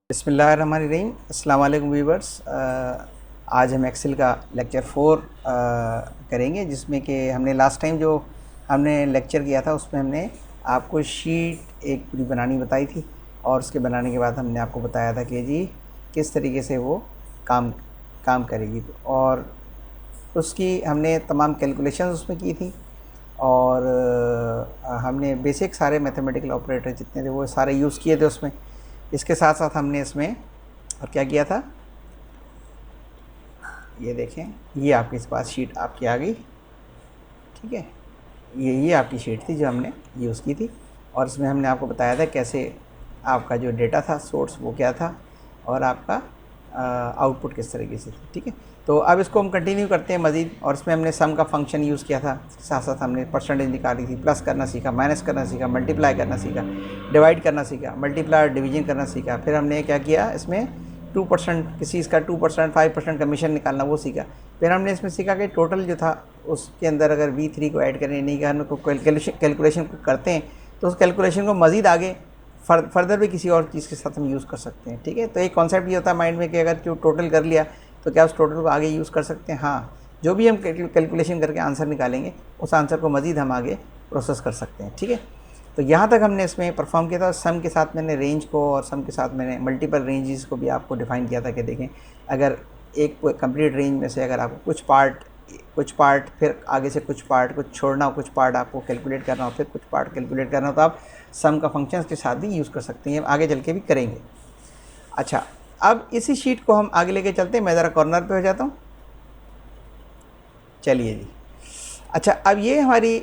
बिस्मिल्लाहिर्रहमानिर्रहीम। अस्सलाम वालेकुम व्यूअर्स। आज हम एक्सेल का लेक्चर 4 करेंगे, जिसमें कि हमने लास्ट टाइम जो हमने लेक्चर किया था उसमें हमने आपको शीट एक पूरी बनानी बताई थी, और उसके बनाने के बाद हमने आपको बताया था कि जी किस तरीके से वो काम करेगी, और उसकी हमने तमाम कैलकुलेशंस उसमें की थी, और हमने बेसिक सारे मैथमेटिकल ऑपरेटर जितने थे वो सारे यूज़ किए थे उसमें। इसके साथ साथ हमने इसमें और क्या किया था, ये देखें, ये आपके पास शीट आपकी आ गई, ठीक है। ये आपकी शीट थी जो हमने यूज़ की थी, और इसमें हमने आपको बताया था कैसे आपका जो डेटा था सोर्स वो क्या था, और आपका आउटपुट किस तरीके से थी, ठीक है। तो अब इसको हम कंटिन्यू करते हैं मज़ीद, और इसमें हमने सम का फंक्शन यूज़ किया था, साथ साथ हमने परसेंटेज निकाली थी, प्लस करना सीखा, माइनस करना सीखा, मल्टीप्लाई करना सीखा, डिवाइड करना सीखा, मल्टीप्लाई और डिवीजन करना सीखा। फिर हमने क्या किया, इसमें 2% किसी चीज़ का 2% 5% कमीशन निकालना वो सीखा। फिर हमने इसमें सीखा कि टोटल जो था उसके अंदर अगर V3 को ऐड करें, नहीं करने को कैलकुलेशन को करते हैं तो उस कैलकुलेशन को मज़ीद आगे फर्दर भी किसी और चीज़ के साथ हम यूज़ कर सकते हैं, ठीक है। तो एक कॉन्सेप्ट ये होता है माइंड में कि अगर जो टोटल कर लिया तो क्या उस टोटल को आगे यूज़ कर सकते हैं। हाँ, जो भी हम कैलकुलेशन करके आंसर निकालेंगे उस आंसर को मज़ीद हम आगे प्रोसेस कर सकते हैं, ठीक है। तो यहाँ तक हमने इसमें परफॉर्म किया था। सम के साथ मैंने रेंज को, और सम के साथ मैंने मल्टीपल रेंजेस को भी आपको डिफ़ाइन किया था कि देखें, अगर एक कंप्लीट रेंज में से अगर आपको कुछ पार्ट फिर आगे से कुछ छोड़ना हो, कुछ पार्ट आपको कैलकुलेट करना हो, फिर कुछ पार्ट कैलकुलेट करना हो, तो आप सम का फंक्शंस के साथ भी यूज़ कर सकते हैं, आगे चल के भी करेंगे। अच्छा, अब इसी शीट को हम आगे लेके चलते हैं। मैं ज़रा कॉर्नर पे हो जाता हूँ, चलिए जी। अच्छा, अब ये हमारी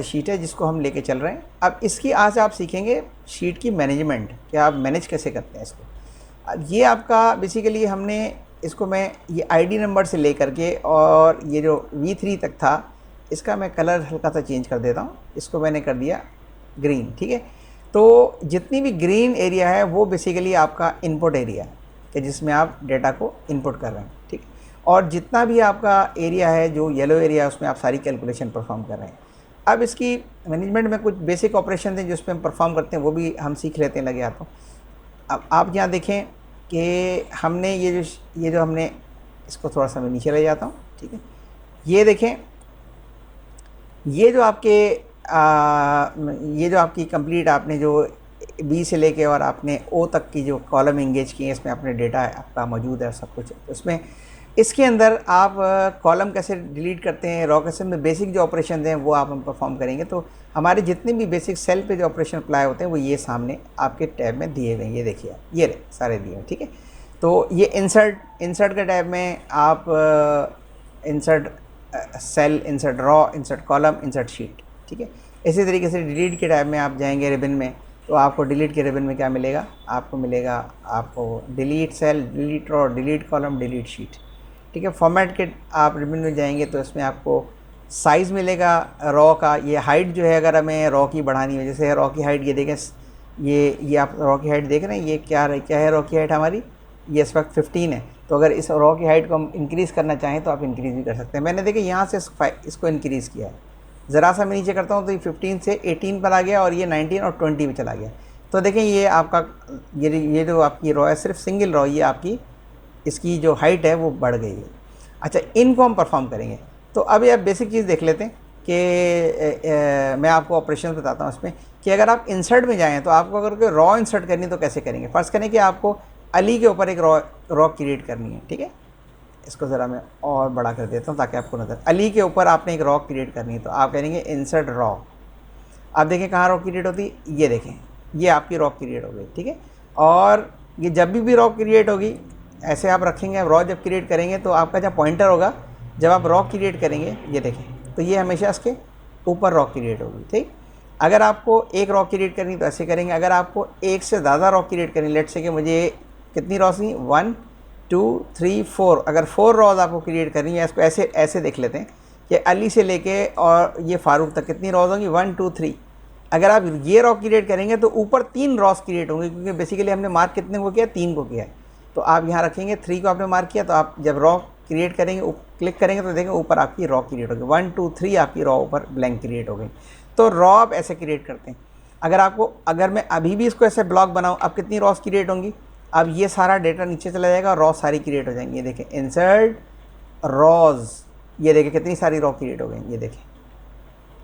शीट है जिसको हम लेके चल रहे हैं। अब इसकी आज आप सीखेंगे शीट की मैनेजमेंट, कि आप मैनेज कैसे करते हैं इसको। अब ये आपका बेसिकली हमने इसको, मैं ये आईडी नंबर से ले करके, और ये जो V3 तक था इसका मैं कलर हल्का सा चेंज कर देता हूँ, इसको मैंने कर दिया ग्रीन, ठीक है। तो जितनी भी ग्रीन एरिया है वो बेसिकली आपका इनपुट एरिया है, कि जिसमें आप डेटा को इनपुट कर रहे हैं, ठीक। और जितना भी आपका एरिया है जो येलो एरिया है उसमें आप सारी कैलकुलेशन परफॉर्म कर रहे हैं। अब इसकी मैनेजमेंट में कुछ बेसिक ऑपरेशन हैं जो इसमें हम परफॉर्म करते हैं, वो भी हम सीख लेते हैं, लगे हाथों। अब आप यहाँ देखें कि हमने ये जो हमने इसको थोड़ा सा मैं नीचे ले जाता हूँ, ठीक है। ये देखें, ये जो आपकी कंप्लीट आपने जो बी से लेके और आपने ओ तक की जो कॉलम इंगेज की है, इसमें अपने डेटा आपका मौजूद है, सब कुछ उसमें। इसके अंदर आप कॉलम कैसे डिलीट करते हैं, रॉ कैसे में बेसिक जो ऑपरेशन हैं वो आप हम परफॉर्म करेंगे। तो हमारे जितने भी बेसिक सेल पे जो ऑपरेशन अप्लाई होते हैं वो ये सामने आपके टैब में दिए गए हैं, ये देखिए, ये रहे सारे दिए हैं, ठीक है। तो ये इंसर्ट के टैब में आप insert cell, insert row, insert column, insert sheet, ठीक है। इसी तरीके से डिलीट के टैब में आप जाएंगे रिबन में, तो आपको डिलीट के रिबन में क्या मिलेगा, आपको मिलेगा आपको delete cell, delete row, delete column, delete sheet, ठीक है। फॉर्मेट के आप रिबन में जाएंगे तो इसमें आपको साइज़ मिलेगा रॉ का। ये हाइट जो है, अगर हमें रॉ की बढ़ानी हो, जैसे रॉ की हाइट ये देखें, ये आप रॉ की हाइट देख रहे हैं, ये क्या है रॉ की हाइट हमारी, ये इस वक्त 15 है। तो अगर इस रॉ की हाइट को हम इंक्रीज़ करना चाहें तो आप इंक्रीज़ भी कर सकते हैं। मैंने देखिए यहाँ से इसको इंक्रीज़ किया है, ज़रा सा मैं नीचे करता हूँ तो ये 15 से 18 पर आ गया, और ये 19 और 20 पे चला गया। तो देखें, ये आपका ये जो आपकी रॉ है, सिर्फ सिंगल रॉ, ये आपकी इसकी जो हाइट है वो बढ़ गई है। अच्छा, इनको हम परफॉर्म करेंगे। तो अभी आप बेसिक चीज़ देख लेते हैं कि मैं आपको ऑपरेशन बताता हूँ इसमें, कि अगर आप इंसर्ट में जाएँ तो आपको अगर कोई रॉ इंसर्ट करनी तो कैसे करेंगे। फ़र्ज़ करें कि आपको अली के ऊपर एक रॉ क्रिएट करनी है, ठीक है। इसको ज़रा मैं और बड़ा कर देता हूँ ताकि आपको नज़र, अली के ऊपर आपने एक रॉ क्रिएट करनी है, तो आप करेंगे इंसर्ट रॉ। आप देखें कहाँ रॉ क्रिएट होती है, ये देखें, ये आपकी रॉ क्रिएट हो गई, ठीक है। और ये जब भी रॉ क्रिएट होगी ऐसे आप रखेंगे। अब रॉ जब क्रिएट करेंगे तो आपका जब पॉइंटर होगा, जब आप रॉ क्रिएट करेंगे, ये देखें, तो ये हमेशा इसके ऊपर रॉ क्रिएट होगी, ठीक। अगर आपको एक रॉ क्रिएट करनी तो ऐसे करेंगे। अगर आपको एक से ज़्यादा रॉ क्रिएट करनी, लेट से कि मुझे कितनी रॉ सी, 1 2 3 4, अगर 4 रॉज आपको क्रिएट करनी है, इसको ऐसे देख लेते हैं कि अली से लेके और ये फारूक तक कितनी रॉज होंगी, 1 2 3। अगर आप ये रॉ क्रिएट करेंगे तो ऊपर 3 रॉस क्रिएट होंगे, क्योंकि बेसिकली हमने मार्क कितने को किया, 3 को किया है। तो आप यहाँ रखेंगे, 3 को आपने मार्क किया, तो आप जब रॉ क्रिएट करेंगे, क्लिक करेंगे तो देखेंगे ऊपर आपकी रॉ क्रिएट होगी, 1 2 3 आपकी रॉ ऊपर ब्लैंक क्रिएट हो गई। तो रॉ आप ऐसे क्रिएट करते हैं। अगर मैं अभी भी इसको ऐसे ब्लॉक बनाऊँ, अब कितनी रॉस क्रिएट होंगी, अब ये सारा डेटा नीचे चला जाएगा, रॉ सारी क्रिएट हो जाएंगी। ये देखें इंसर्ट रॉज, ये देखें कितनी सारी रॉ क्रिएट हो गई, ये देखें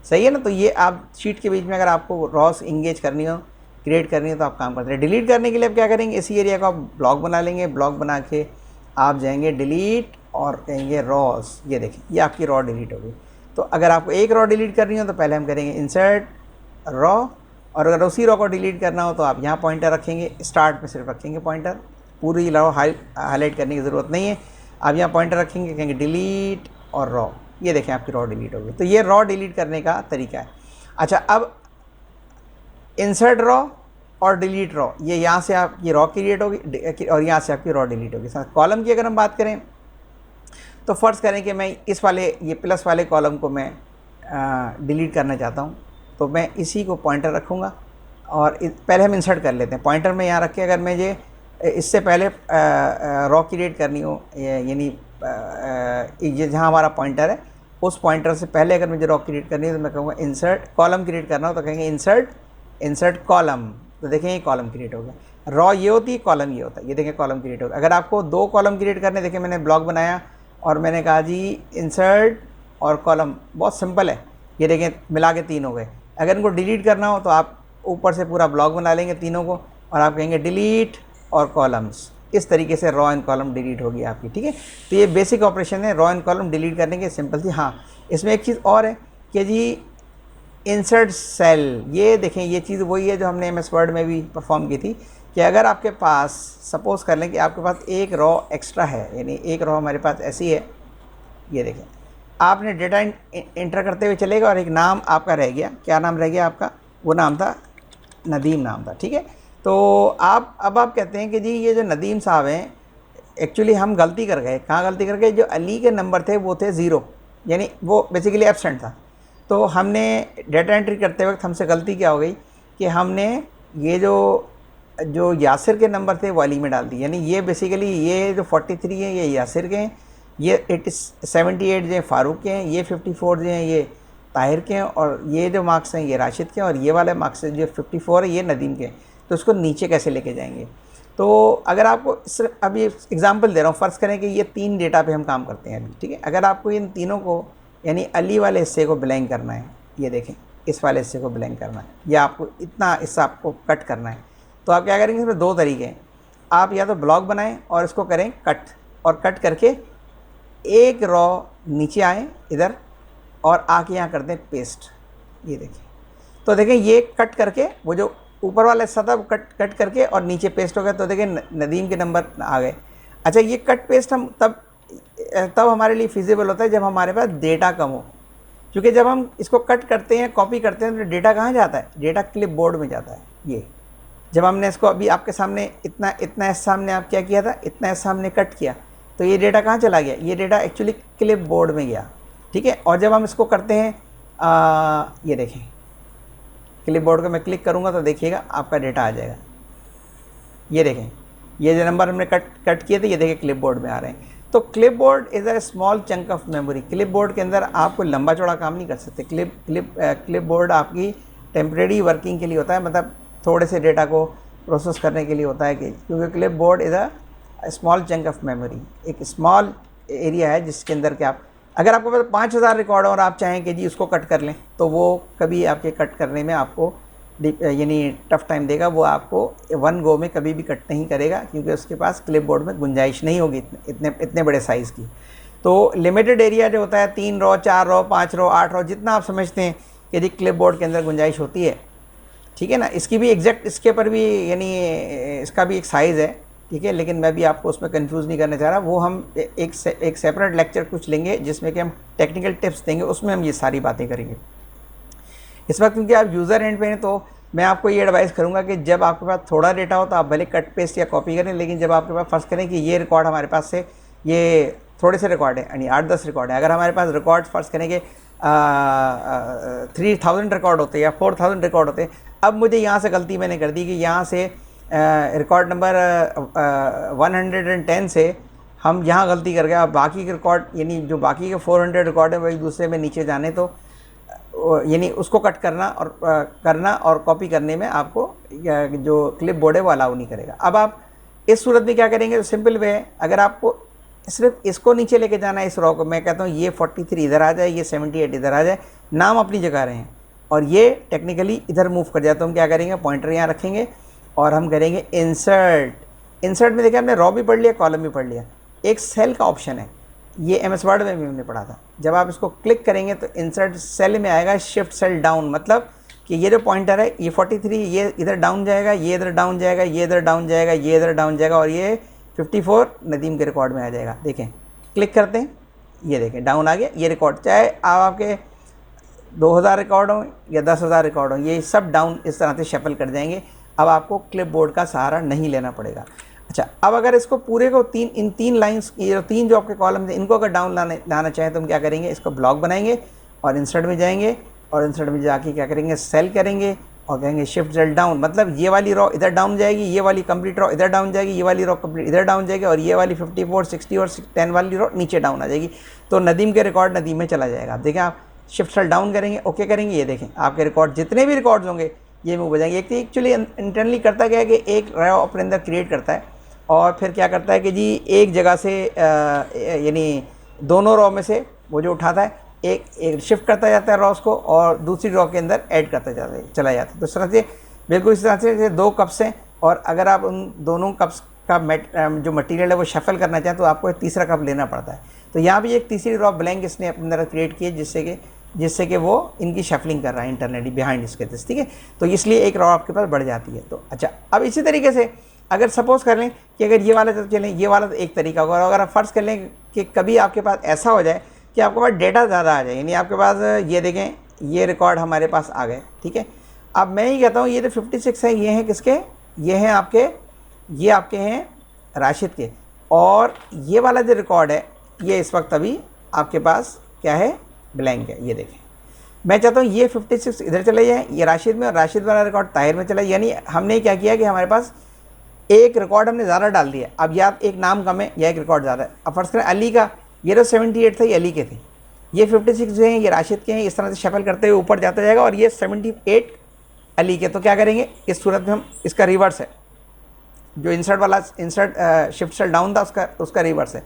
सही है ना। तो ये आप शीट के बीच में अगर आपको रॉस इंगेज करनी हो, क्रिएट करनी है, तो आप काम करते हैं। डिलीट करने के लिए आप क्या करेंगे, इसी एरिया को आप ब्लॉक बना लेंगे, ब्लॉक बना के आप जाएंगे डिलीट और कहेंगे रॉस, ये देखें ये आपकी रॉ डिलीट होगी। तो अगर आपको एक रॉ डिलीट करनी हो तो पहले हम करेंगे इंसर्ट रॉ, और अगर उसी रॉ को डिलीट करना हो तो आप यहाँ पॉइंटर रखेंगे, स्टार्ट में सिर्फ रखेंगे पॉइंटर, पूरी रॉ हाईलाइट करने की ज़रूरत नहीं है। आप यहाँ पॉइंटर रखेंगे, कहेंगे डिलीट और रॉ, ये देखें आपकी रॉ डिलीट होगी। तो ये रॉ डिलीट करने का तरीका है। अच्छा, अब इंसर्ट रॉ और डिलीट रॉ, ये यहाँ से आपकी रॉ क्रिएट होगी और यहाँ से आपकी रॉ डिलीट होगी। कॉलम की अगर हम बात करें तो फ़र्ज़ करें कि मैं इस वाले ये प्लस वाले कॉलम को मैं डिलीट करना चाहता हूँ, तो मैं इसी को पॉइंटर रखूँगा और पहले हम इंसर्ट कर लेते हैं। पॉइंटर में यहाँ रख के अगर मैं ये इससे पहले रॉ क्रिएट करनी हो, यानी ये जहाँ हमारा पॉइंटर है उस पॉइंटर से पहले अगर मुझे रॉ क्रिएट करनी है तो मैं कहूँगा इंसर्ट, कॉलम क्रिएट करना हो तो कहेंगे इंसर्ट कॉलम। तो देखें ये कॉलम क्रिएट हो गया। रॉ ये होती है, कॉलम ये होता है, ये देखें कॉलम क्रिएट हो गया। अगर आपको दो कॉलम क्रिएट करने, देखें मैंने ब्लॉक बनाया और मैंने कहा जी इंसर्ट और कॉलम, बहुत सिंपल है, ये देखें मिला के 3 हो गए। अगर इनको डिलीट करना हो तो आप ऊपर से पूरा ब्लॉक बना लेंगे तीनों को और आप कहेंगे डिलीट और कॉलम्स। इस तरीके से रॉ एंड कॉलम डिलीट होगी आपकी, ठीक है। तो ये बेसिक ऑपरेशन है रॉ एंड कॉलम डिलीट करने के, सिंपल थी। हाँ, इसमें एक चीज़ और है कि जी इंसर्ट सेल, ये देखें ये चीज़ वही है जो हमने MS वर्ड में भी परफॉर्म की थी कि अगर आपके पास सपोज़ कर लें कि आपके पास एक रॉ एक्स्ट्रा है, यानी एक रॉ हमारे पास ऐसी है, ये देखें आपने डेटा इंटर करते हुए चलेगा और एक नाम आपका रह गया, क्या नाम रह गया आपका, वो नाम था नदीम नाम था, ठीक है। तो अब आप कहते हैं कि जी ये जो नदीम साहब हैं, एक्चुअली हम गलती कर गए। कहाँ गलती कर गए, जो अली के नंबर थे वो थे 0, यानी वो बेसिकली एब्सेंट था। तो हमने डेटा एंट्री करते वक्त हमसे गलती क्या हो गई कि हमने ये जो यासिर के नंबर थे वो अली में डाल दी, यानी ये बेसिकली ये जो 43 हैं ये यासिर के हैं, ये 78 जो हैं फ़ारूक के हैं, ये 54 जो हैं ये ताहिर के हैं, और ये जो मार्क्स हैं ये राशिद के हैं, और ये वाले मार्क्स जो 54 है ये नदीम के हैं। तो उसको नीचे कैसे लेके जाएंगे, तो अगर आपको सिर्फ अभी एग्जांपल दे रहा हूँ, फ़र्ज़ करें कि ये 3 डेटा पे हम काम करते हैं अभी, ठीक है। अगर आपको इन तीनों को, यानी अली वाले हिस्से को ब्लैंक करना है, ये देखें इस वाले हिस्से को ब्लैंक करना है, या आपको इतना हिस्सा आपको कट करना है, तो आप क्या करेंगे, इसमें 2 तरीके हैं। आप या तो ब्लॉक बनाएं और इसको करें कट, और कट करके एक रॉ नीचे आएँ इधर और आके यहाँ कर दें पेस्ट, ये देखें। तो देखें ये कट करके वो जो ऊपर वाला हिस्सा था वो कट करके और नीचे पेस्ट हो गया, तो देखें नदीम के नंबर आ गए। अच्छा, ये कट पेस्ट हम तब हमारे लिए फिजिबल होता है जब हमारे पास डेटा कम हो, क्योंकि जब हम इसको कट करते हैं, कॉपी करते हैं, तो डेटा कहाँ जाता है, डेटा क्लिप बोर्ड में जाता है। ये जब हमने इसको अभी आपके सामने इतना हिस्सा हमने आप क्या किया था, इतना हिस्सा हमने कट किया, तो ये डेटा कहाँ चला गया, ये डेटा एक्चुअली क्लिप बोर्ड में गया, ठीक है। और जब हम इसको करते हैं ये देखें क्लिप बोर्ड को मैं क्लिक करूँगा तो देखिएगा आपका डेटा आ जाएगा। ये देखें ये जो नंबर हमने कट किए थे ये देखें क्लिप बोर्ड में आ रहे हैं। तो clip board is a small chunk of memory. Clip board के अंदर आपको लंबा चौड़ा काम नहीं कर सकते। क्लिप बोर्ड आपकी टेम्परेरी वर्किंग के लिए होता है, मतलब थोड़े से डेटा को प्रोसेस करने के लिए होता है, कि क्योंकि clip board is a small chunk of memory, एक स्मॉल एरिया है जिसके अंदर के आप, अगर आपको पास 5000 रिकॉर्ड और आप चाहें कि जी उसको कट कर लें, तो वो कभी आपके कट करने में आपको यानी टफ़ टाइम देगा, वो आपको 1 गो में कभी भी कट नहीं करेगा, क्योंकि उसके पास क्लिप बोर्ड में गुंजाइश नहीं होगी इतने बड़े साइज़ की। तो लिमिटेड एरिया जो होता है 3 रॉ 4 रॉ 5 रॉ 8 रॉ, जितना आप समझते हैं कि जी क्लिप बोर्ड के अंदर गुंजाइश होती है, ठीक है ना। इसकी भी एग्जैक्ट इसके ऊपर भी यानी इसका भी एक साइज़ है, ठीक है, लेकिन मैं भी आपको उसमें कंफ्यूज नहीं करना चाह रहा। वो हम एक सेपरेट लेक्चर कुछ लेंगे जिसमें कि हम टेक्निकल टिप्स देंगे, उसमें हम ये सारी बातें करेंगे। इस वक्त क्योंकि आप यूज़र एंड पे हैं, तो मैं आपको ये एडवाइस करूँगा कि जब आपके पास थोड़ा डेटा हो तो आप भले कट पेस्ट या कॉपी करें, लेकिन जब आपके पास फ़र्ज़ करें कि ये रिकॉर्ड हमारे पास से ये थोड़े से रिकॉर्ड है, यानी 8-10 रिकॉर्ड है, अगर हमारे पास रिकॉर्ड फ़र्ज़ करें कि 3000 रिकॉर्ड होते या 4000 रिकॉर्ड होते, अब मुझे यहाँ से गलती मैंने कर दी कि यहाँ से रिकॉर्ड नंबर 110 से हम यहाँ गलती कर गए। अब बाकी के रिकॉर्ड यानी जो बाकी के 400 रिकॉर्ड है वही दूसरे में नीचे जाने, तो यानी उसको कट करना और कॉपी करने में आपको जो क्लिप बोर्ड है वो अलाउ नहीं करेगा। अब आप इस सूरत में क्या करेंगे, तो सिंपल वे है, अगर आपको सिर्फ इसको नीचे लेके जाना है, इस रॉ को, मैं कहता हूँ ये 43 इधर आ जाए, ये 78 इधर आ जाए, नाम अपनी जगह रहे हैं, और ये टेक्निकली इधर मूव कर जाए, तो हम क्या करेंगे, पॉइंटर यहाँ रखेंगे और हम करेंगे इंसर्ट में देखिए हमने रॉ भी पढ़ लिया, कॉलम भी पढ़ लिया, एक सेल का ऑप्शन है, ये MS वर्ड में भी हमने पढ़ा था। जब आप इसको क्लिक करेंगे तो इंसर्ट सेल में आएगा शिफ्ट सेल डाउन, मतलब कि ये जो पॉइंटर है ये 43, ये इधर डाउन जाएगा, ये इधर डाउन जाएगा, ये इधर डाउन जाएगा, ये इधर डाउन जाएगा, और ये 54 नदीम के रिकॉर्ड में आ जाएगा। देखें, क्लिक करते हैं, ये देखें डाउन आ गया, ये रिकॉर्ड, चाहे आपके 2000 रिकॉर्ड हों या 10,000 रिकॉर्ड हों, ये सब डाउन इस तरह से शफल कर जाएंगे। अब आपको क्लिप बोर्ड का सहारा नहीं लेना पड़ेगा। अच्छा, अब अगर इसको पूरे को इन तीन लाइंस, ये जो तीन जो आपके कॉलम हैं, इनको अगर डाउन लाना चाहें तो हम क्या करेंगे, इसको ब्लॉक बनाएंगे और इंसर्ट में जाएंगे, और इंसर्ट में जाके क्या करेंगे, सेल करेंगे और कहेंगे शिफ्ट सेल डाउन, मतलब ये वाली रॉ इधर डाउन जाएगी, ये वाली कंप्लीट रॉ इधर डाउन जाएगी, ये वाली रॉ कंप्लीट इधर डाउन जाएगी, और ये वाली 54, 60 और 10 वाली रॉ नीचे डाउन आ जाएगी। तो नदीम के रिकॉर्ड नदीम में चला जाएगा। आप देखें, आप शिफ्ट सेल डाउन करेंगे, ओके करेंगे, ये देखें आपके रिकॉर्ड जितने भी रिकॉर्ड्स होंगे ये मूव हो जाएंगे। एक तो एक्चुअली इंटरनली करता क्या है कि एक रॉ अपने अंदर क्रिएट करता है और फिर क्या करता है कि जी एक जगह से यानी दोनों रॉ में से वो जो उठाता है एक शिफ्ट करता जाता है रॉस को, और दूसरी रॉ के अंदर ऐड करता चला जाता है। तो इस तरह से बिल्कुल इस तरह से 2 कप्स हैं, और अगर आप उन दोनों कप्स का जो मटेरियल है वो शफल करना चाहें तो आपको एक तीसरा कप लेना पड़ता है। तो यहाँ भी एक तीसरी रॉ ब्लैंक इसने अपने अंदर क्रिएट की है, जिससे कि वो इनकी शफलिंग कर रहा है इंटरनली बिहाइंड इसके, ठीक है। तो इसलिए एक रॉ आपके पास बढ़ जाती है। तो अच्छा, अब इसी तरीके से अगर सपोज़ कर लें कि अगर ये वाला तो चलें, ये वाला तो एक तरीका होगा, और अगर आप फ़र्ज़ कर लें कि कभी आपके पास ऐसा हो जाए कि आपके पास डेटा ज़्यादा आ जाए, यानी आपके पास ये देखें ये रिकॉर्ड हमारे पास आ गए, ठीक है। अब मैं ही कहता हूँ ये जो 56 है ये हैं किसके, ये हैं आपके, ये आपके हैं राशिद के, और ये वाला जो रिकॉर्ड है ये इस वक्त अभी आपके पास क्या है, ब्लैंक है। ये देखें, मैं चाहता हूँ ये 56 इधर चले जाए, ये राशिद में, और राशिद वाला रिकॉर्ड ताहिर में चला, यानी हमने क्या किया कि हमारे पास एक रिकॉर्ड हमने ज़्यादा डाल दिया। अब या एक नाम कम है या एक रिकॉर्ड ज़्यादा है। अब फर्स्ट करें अली का, ये जो 78 था ये अली के थे, ये 56 जो हैं ये राशिद के हैं। इस तरह से शफल करते हुए ऊपर जाता जाएगा, और ये 78 अली के। तो क्या करेंगे, इस सूरत में हम इसका रिवर्स है, जो इंसर्ट शिफ्ट सेल डाउन था उसका रिवर्स है।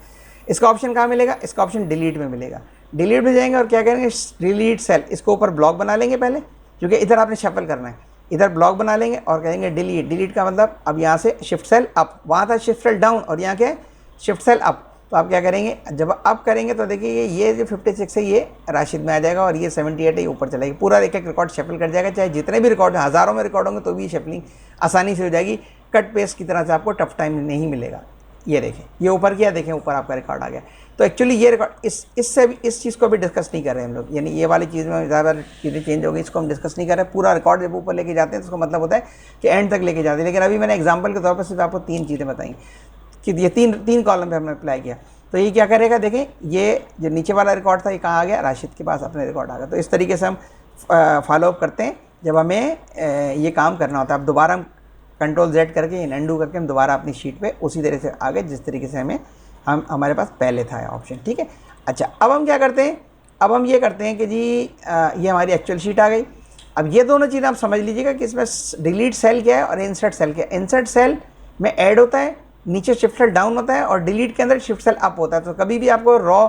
इसका ऑप्शन कहाँ मिलेगा, इसका ऑप्शन डिलीट में मिलेगा। डिलीट में जाएंगे और क्या करेंगे, डिलीट सेल, इसको ऊपर ब्लॉक बना लेंगे पहले, क्योंकि इधर आपने शफल करना है, इधर ब्लॉक बना लेंगे और कहेंगे डिलीट। डिलीट का मतलब अब यहाँ से शिफ्ट सेल अप, वहाँ था शिफ्ट सेल डाउन और यहाँ क्या है शिफ्ट सेल अप। तो आप क्या करेंगे, जब अप करेंगे तो देखिए ये जो 56 है ये राशिद में आ जाएगा, और ये 78 है ये ऊपर चलेगी। पूरा एक एक रिकॉर्ड शफल कर जाएगा, चाहे जितने भी रिकॉर्ड हैं, हज़ारों में रिकॉर्ड होंगे तो भी शफलिंग आसानी से हो जाएगी। कट पेस्ट की तरह से आपको टफ टाइम नहीं मिलेगा। ये देखें, ये ऊपर किया, देखें ऊपर आपका रिकॉर्ड आ गया। तो एक्चुअली ये रिकॉर्ड इससे भी इस चीज़ को भी डिस्कस नहीं कर रहे हैं हम लोग, यानी ये वाली चीज़ में ज़्यादा चीज़ें चेंज हो गई, इसको हम डिस्कस नहीं कर रहे। पूरा रिकॉर्ड जब ऊपर लेके जाते हैं तो उसका मतलब होता है कि एंड तक लेके जाते हैं। लेकिन अभी मैंने एग्जांपल के तौर पर सिर्फ आपको 3 चीज़ें बताई कि ये तीन कॉलम पे हमने अप्लाई किया। तो ये क्या करेगा, देखें ये जो नीचे वाला रिकॉर्ड था ये कहाँ आ गया, राशिद के पास अपने रिकॉर्ड आ गया। तो इस तरीके से हम फॉलोअप करते हैं जब हमें ये काम करना होता है। अब दोबारा हम Ctrl Z करके अनडू करके हम दोबारा अपनी शीट पे उसी तरह से आ गए जिस तरीके से हमारे पास पहले था ऑप्शन, ठीक है। अच्छा, अब हम क्या करते हैं, अब हम ये करते हैं कि जी ये हमारी एक्चुअल शीट आ गई। अब ये दोनों चीज़ें आप समझ लीजिएगा कि इसमें डिलीट सेल क्या है और इंसर्ट सेल क्या है। इंसर्ट सेल में ऐड होता है, नीचे शिफ्ट सेल डाउन होता है, और डिलीट के अंदर शिफ्ट सेल अप होता है। तो कभी भी आपको रॉ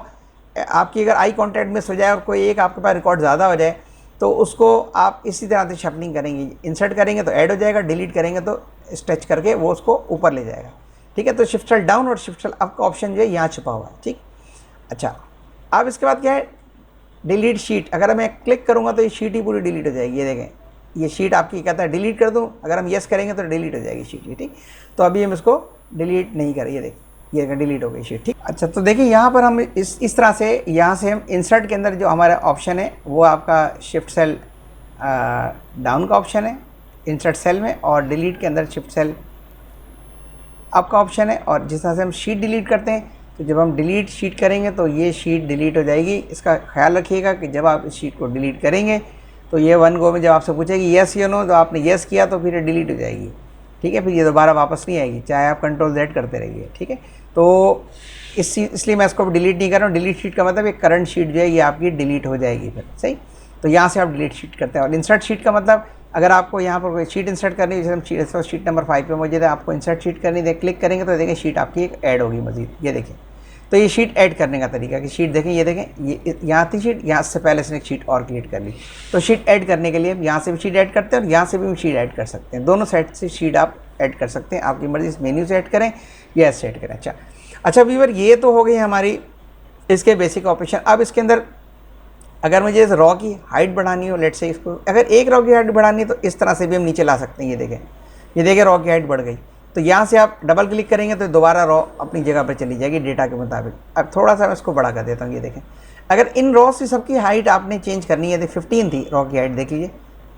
आपकी अगर आई कॉन्टैक्ट मिस हो जाए और कोई एक आपके पास रिकॉर्ड ज़्यादा हो जाए तो उसको आप इसी तरह से शफलिंग करेंगे, इंसर्ट करेंगे तो ऐड हो जाएगा, डिलीट करेंगे तो स्ट्रेच करके वो उसको ऊपर ले जाएगा, ठीक है। तो शिफ्ट सेल डाउन और शिफ्ट सेल अप का ऑप्शन जो है यहाँ छुपा हुआ है, ठीक। अच्छा, अब इसके बाद क्या है, डिलीट शीट। अगर मैं क्लिक करूँगा तो ये शीट ही पूरी डिलीट हो जाएगी। ये देखें, ये शीट आपकी कहता है डिलीट कर दूँ, अगर हम येस करेंगे तो डिलीट हो जाएगी शीट ही, ठीक। तो अभी हम इसको डिलीट नहीं करें, ये देखें ये डिलीट हो गई शीट, ठीक। अच्छा, तो देखिए यहाँ पर हम इस तरह से यहाँ से हम इंसर्ट के अंदर जो हमारा ऑप्शन है वो आपका शिफ्ट सेल डाउन का ऑप्शन है इंसर्ट सेल में, और डिलीट के अंदर शिफ्ट सेल अप का ऑप्शन है। और जिस तरह से हम शीट डिलीट करते हैं तो जब हम डिलीट शीट करेंगे तो ये शीट डिलीट हो जाएगी। इसका ख्याल रखिएगा कि जब आप इस शीट को डिलीट करेंगे तो ये वन गो में जब आपसे पूछेगी येस या नो, तो आपने येस किया तो फिर ये डिलीट हो जाएगी, ठीक है। फिर ये दोबारा वापस नहीं आएगी, चाहे आप Ctrl Z करते रहिए, ठीक है। तो इसलिए मैं इसको डिलीट नहीं कर रहा हूँ। डिलीट शीट का मतलब एक करंट शीट जो है ये आपकी डिलीट हो जाएगी फिर, सही। तो यहाँ से आप डिलीट शीट करते हैं। और इंसर्ट शीट का मतलब अगर आपको यहाँ पर कोई शीट इंसर्ट करनी है, जैसे हम शीट नंबर 5 पे मौजूद है, आपको इंसर्ट शीट करनी है, क्लिक करेंगे तो देखिए शीट आपकी एक ऐड होगी मजीद। ये देखिए, तो ये शीट ऐड करने का तरीका कि शीट देखें, ये देखें, ये यहाँ थी शीट, यहाँ से पहले से एक शीट और क्रिएट कर ली। तो शीट ऐड करने के लिए यहाँ से भी शीट ऐड करते हैं और यहाँ से भी शीट ऐड कर सकते हैं। दोनों साइड से शीट आप ऐड कर सकते हैं, आपकी मर्जी, इस मेन्यू से ऐड करें या ऐसे ऐड करें। अच्छा व्यूअर, ये तो हो गई हमारी इसके बेसिक ऑपरेशन। अब इसके अंदर अगर मुझे इस रॉ की हाइट बढ़ानी हो, लेट से इसको अगर एक रॉ की हाइट बढ़ानी है तो इस तरह से भी हम नीचे ला सकते हैं। ये देखें रॉ की हाइट बढ़ गई। तो यहाँ से आप डबल क्लिक करेंगे तो दोबारा रॉ अपनी जगह पर चली जाएगी डेटा के मुताबिक। अब थोड़ा सा मैं इसको बड़ा कर देता हूँ। ये देखें, अगर इन रॉ से सबकी हाइट आपने चेंज करनी है, 15 थी रॉ की हाइट, देख लीजिए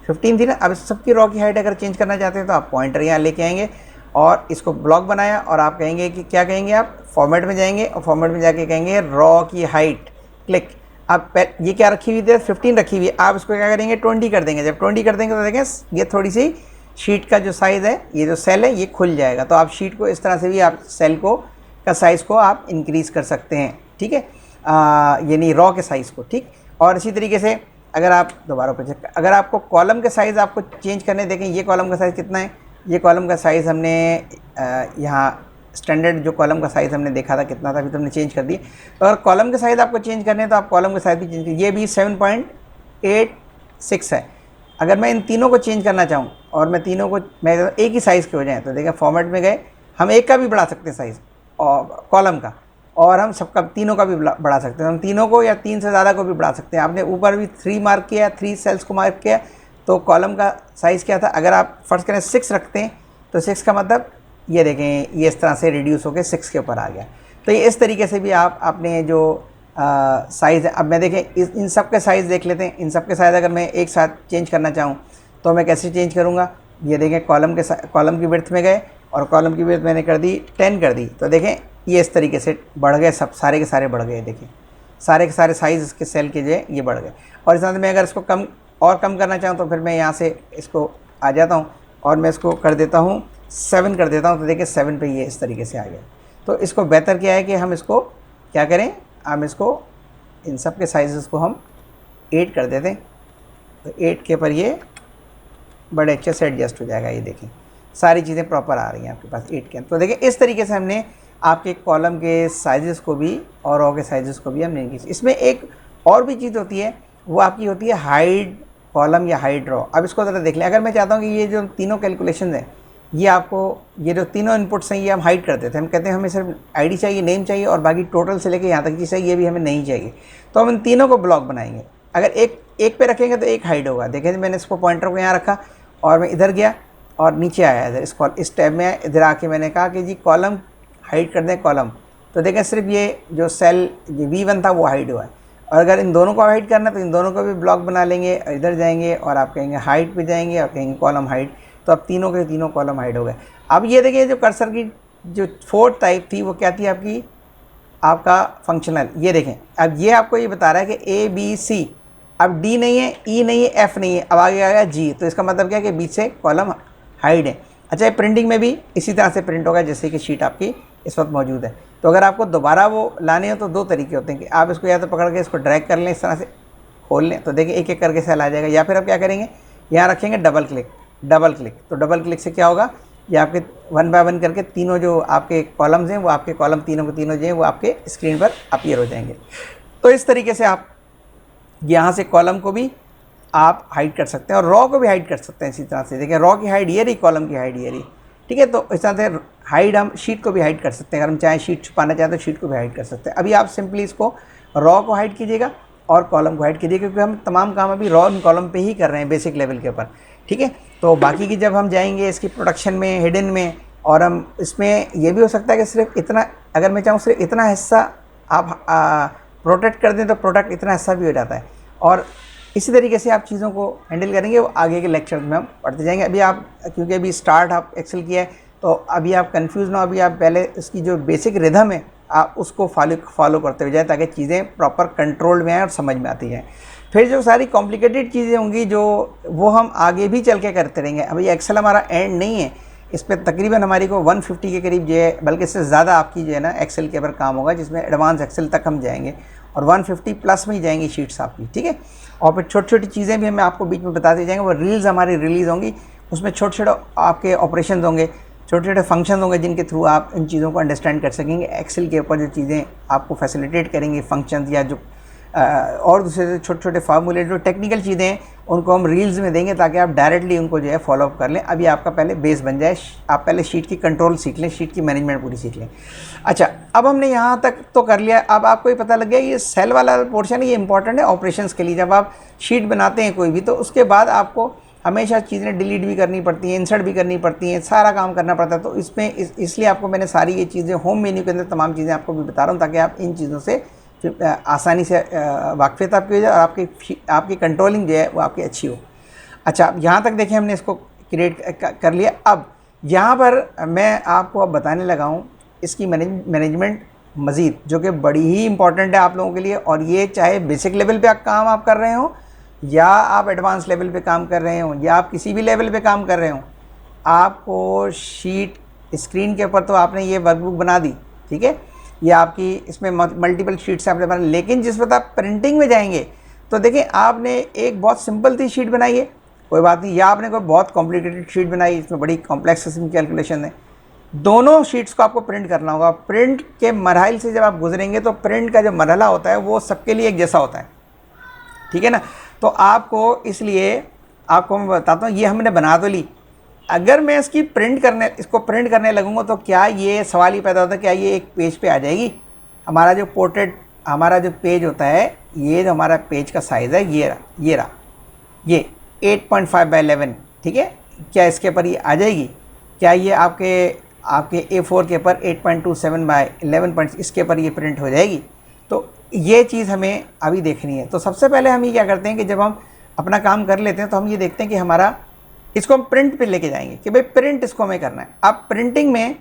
15 थी ना। अब सबकी रॉ की हाइट अगर चेंज करना चाहते हैं तो आप पॉइंटर यहाँ लेके आएंगे और इसको ब्लॉक बनाया और आप कहेंगे कि क्या कहेंगे, आप फॉर्मेट में जाएंगे और फॉर्मेट में जाके कहेंगे रॉ की हाइट, क्लिक। अब ये क्या रखी हुई थी, 15 रखी हुई है, आप इसको क्या करेंगे 20 कर देंगे। जब 20 कर देंगे तो देखें ये थोड़ी सी शीट का जो साइज़ है, ये जो सेल है ये खुल जाएगा। तो आप शीट को इस तरह से भी आप सेल को का साइज़ को आप इंक्रीज़ कर सकते हैं, ठीक है, यानी रॉ के साइज़ को, ठीक। और इसी तरीके से अगर आप दोबारा पर चेक, अगर आपको कॉलम के साइज़ आपको चेंज करने, देखें ये कॉलम का साइज़ कितना है, ये कॉलम का साइज़ हमने यहाँ स्टैंडर्ड जो कॉलम का साइज़ हमने देखा था कितना था, अभी तो हमने चेंज कर दिया। तो अगर कॉलम के साइज़ आपको चेंज करने हैं तो आप कॉलम के साइज़ भी चेंज करिए। ये भी 7.86 है। अगर मैं इन तीनों को चेंज करना चाहूँ और मैं तीनों को मैं एक ही साइज़ के हो जाएँ तो देखें फॉर्मेट में गए, हम एक का भी बढ़ा सकते हैं साइज़ और कॉलम का, और हम सबका तीनों का भी बढ़ा सकते हैं। हम तीनों को या 3 से ज़्यादा को भी बढ़ा सकते हैं। आपने ऊपर भी 3 मार्क किया, 3 सेल्स को मार्क किया, तो कॉलम का साइज़ क्या था, अगर आप फर्स्ट करें 6 रखते हैं तो 6 का मतलब ये देखें ये इस तरह से रिड्यूस होकर 6 के ऊपर आ गया। तो ये इस तरीके से भी आप अपने जो साइज़ है, अब मैं देखें इन सब के साइज़ देख लेते हैं। इन सब के साइज़ अगर मैं एक साथ चेंज करना चाहूँ तो मैं कैसे चेंज करूँगा, ये देखें कॉलम की विड्थ में गए और कॉलम की विड्थ मैंने कर दी 10 कर दी। तो देखें ये इस तरीके से बढ़ गए, सब सारे के सारे बढ़ गए। देखें सारे के सारे साइज़ इसके सेल के जो है ये बढ़ गए। और इस तरह से मैं अगर इसको कम करना चाहूँ तो फिर मैं यहाँ से इसको आ जाता हूँ और मैं इसको कर देता हूँ 7 कर देता हूँ। तो देखिए 7 पे ये इस तरीके से आ गया। तो इसको बेहतर क्या है कि हम इसको क्या करें, हम इसको इन सब के साइज़ को हम 8 कर देते हैं। तो 8 के पर ये बड़े अच्छे से एडजस्ट हो जाएगा। ये देखें सारी चीज़ें प्रॉपर आ रही हैं आपके पास 8 के। तो देखिए इस तरीके से हमने आपके कॉलम के साइज़ को भी और रॉ के साइज़ को भी हमने की। इसमें एक और भी चीज़ होती है, वो आपकी होती है हाइड कॉलम या हाइड रॉ। अब इसको ज़रा देख लें। अगर मैं चाहता हूँ कि ये जो तीनों कैलकुलेशन हैं, ये आपको ये जो तीनों इनपुट्स हैं ये हम हाइड कर देते हैं। हम कहते हैं हमें सिर्फ आईडी चाहिए, नेम चाहिए और बाकी टोटल से लेके यहाँ तक की चाहिए, ये भी हमें नहीं चाहिए। तो हम इन तीनों को ब्लॉक बनाएंगे। अगर एक पे रखेंगे तो एक हाइड होगा। देखें मैंने इसको पॉइंटर को यहाँ रखा और मैं इधर गया और नीचे आया इधर इस टैब में इधर आके मैंने कहा कि जी कॉलम हाइड कर दें कॉलम। तो देखें सिर्फ ये जो सेल जो V1 था वो हाइड हुआ है। और अगर इन दोनों को हाइड करना है तो इन दोनों को भी ब्लॉक बना लेंगे, इधर जाएंगे और आप कहेंगे हाइड पे जाएंगे और कहेंगे कॉलम हाइड। तो अब तीनों के तीनों कॉलम हाइड हो गए। अब ये देखिए जो कर्सर की जो 4th टाइप थी वो क्या थी आपका फंक्शनल। ये देखें अब ये आपको ये बता रहा है कि ABC, अब D नहीं है, E नहीं है, F नहीं है, अब आगे आएगा G। तो इसका मतलब क्या है कि बीच से कॉलम हाइड है। अच्छा, ये प्रिंटिंग में भी इसी तरह से प्रिंट होगा जैसे कि शीट आपकी इस वक्त मौजूद है। तो अगर आपको दोबारा वो लाने हो तो 2 तरीके होते हैं कि आप इसको या तो पकड़ के इसको ड्रैग कर लें, इस तरह से खोल लें, तो देखिए एक एक करके सेल आ जाएगा। या फिर आप क्या करेंगे, यहाँ रखेंगे डबल क्लिक। तो डबल क्लिक से क्या होगा, ये आपके 1 बाय 1 करके तीनों जो आपके कॉलम्स हैं वो आपके कॉलम तीनों के तीनों जो हैं वो आपके स्क्रीन पर अपीयर हो जाएंगे। तो इस तरीके से आप यहाँ से कॉलम को भी आप हाइड कर सकते हैं और रॉ को भी हाइड कर सकते हैं इसी तरह से। देखिए रॉ की हाइड ये रही, कॉलम की हाइड ये रही, ठीक है। तो इस तरह से हाइड हम शीट को भी हाइड कर सकते हैं। अगर हम चाहें शीट छुपाना चाहें तो शीट को भी हाइड कर सकते हैं। अभी आप सिंपली इसको रॉ को हाइड कीजिएगा और कॉलम को हाइड कीजिएगा, क्योंकि हम तमाम काम अभी रॉ एंड कॉलम पे ही कर रहे हैं बेसिक लेवल के ऊपर, ठीक है। तो बाकी की जब हम जाएंगे इसकी प्रोडक्शन में, हिडन में, और हम इसमें ये भी हो सकता है कि सिर्फ इतना, अगर मैं चाहूँ सिर्फ इतना हिस्सा आप प्रोटेक्ट कर दें तो प्रोडक्ट इतना हिस्सा भी हो जाता है। और इसी तरीके से आप चीज़ों को हैंडल करेंगे, वो आगे के लेक्चर में हम पढ़ते जाएंगे। अभी आप क्योंकि अभी स्टार्ट आप एक्सेल किया है तो अभी आप कंफ्यूज ना हो, अभी आप पहले इसकी जो बेसिक रिदम है आप उसको फॉलो करते हुए जाए ताकि चीज़ें प्रॉपर कंट्रोल में आएँ और समझ में आती हैं। फिर जो सारी कॉम्प्लिकेटेड चीज़ें होंगी जो वो हम आगे भी चल के करते रहेंगे। अभी एक्सेल हमारा एंड नहीं है, इस पर तकरीबन हमारी को 150 के करीब जो है, बल्कि इससे ज़्यादा आपकी जो है ना एक्सेल के ऊपर काम होगा, जिसमें एडवांस एक्सेल तक हम जाएंगे और 150 प्लस में ही जाएंगी शीट्स आपकी, ठीक है। और फिर छोटी छोटी चीज़ें भी हमें आपको बीच में बताते जाएंगे। वो रील्स हमारी रिलीज़ होंगी, उसमें छोटे छोटे आपके ऑपरेशन होंगे, छोटे छोटे फंक्शन होंगे जिनके थ्रू आप इन चीज़ों को अंडरस्टैंड कर सकेंगे। एक्सेल के ऊपर जो चीज़ें आपको फैसिलिटेट करेंगे फंक्शंस या जो और दूसरे छोटे छोटे फार्मूले जो टेक्निकल चीज़ें हैं उनको हम रील्स में देंगे ताकि आप डायरेक्टली उनको जो है फॉलो अप कर लें। अभी आपका पहले बेस बन जाए, आप पहले शीट की कंट्रोल सीख लें, शीट की मैनेजमेंट पूरी सीख लें। अच्छा, अब हमने यहाँ तक तो कर लिया। अब आपको ये पता लग गया ये सेल वाला पोर्शन है, ये इंपॉर्टेंट है ऑपरेशंस के लिए। जब आप शीट बनाते हैं कोई भी, तो उसके बाद आपको हमेशा चीज़ें डिलीट भी करनी पड़ती हैं, इंसर्ट भी करनी पड़ती हैं, सारा काम करना पड़ता है। तो इसमें इसलिए आपको मैंने सारी ये चीज़ें होम मेन्यू के अंदर तमाम चीज़ें आपको भी बता रहा हूँ ताकि आप इन चीज़ों से आसानी से वाकफियत आपकी हो जाए और आपकी कंट्रोलिंग जो है वो आपकी अच्छी हो। अच्छा, अब यहाँ तक देखें हमने इसको क्रिएट कर लिया। अब यहाँ पर मैं आपको अब बताने लगा हूँ इसकी मैनेजमेंट मज़ीद, जो कि बड़ी ही इंपॉर्टेंट है आप लोगों के लिए। और ये चाहे बेसिक लेवल पे काम आप कर रहे हो या आप एडवांस लेवल पे काम कर रहे हो या आप किसी भी लेवल पे काम कर रहे हो, आपको शीट स्क्रीन के ऊपर तो आपने ये वर्कबुक बना दी, ठीक है, ये आपकी इसमें मल्टीपल शीट्स आपने बना। लेकिन जिस वक्त आप प्रिंटिंग में जाएंगे तो देखिए आपने एक बहुत सिंपल सी शीट बनाई है, कोई बात नहीं, या आपने कोई बहुत कॉम्प्लिकेटेड शीट बनाई, इसमें बड़ी कॉम्प्लेक्स किस्म की कैलकुलेशन है। दोनों शीट्स को आपको प्रिंट करना होगा। प्रिंट के मरहल से जब आप गुजरेंगे तो प्रिंट का जो मरहला होता है वो सबके लिए एक जैसा होता है, ठीक है ना। तो आपको इसलिए आपको मैं बताता हूँ, ये हमने बना तो ली, अगर मैं इसको प्रिंट करने लगूंगा तो क्या ये सवाल ही पैदा होता है, क्या ये एक पेज पे आ जाएगी। हमारा जो पोर्ट्रेट, हमारा जो पेज होता है, ये जो हमारा पेज का साइज़ है ये 8.5 बाई 11, ठीक है, क्या इसके ऊपर ये आ जाएगी? क्या ये आपके A4 के ऊपर 8.27 बाई 11 इसके ऊपर ये प्रिंट हो जाएगी? तो ये चीज़ हमें अभी देखनी है। तो सबसे पहले हम ये क्या करते हैं कि जब हम अपना काम कर लेते हैं तो हम ये देखते हैं कि हमारा इसको हम प्रिंट पे लेके जाएंगे कि भाई प्रिंट इसको हमें करना है। अब प्रिंटिंग में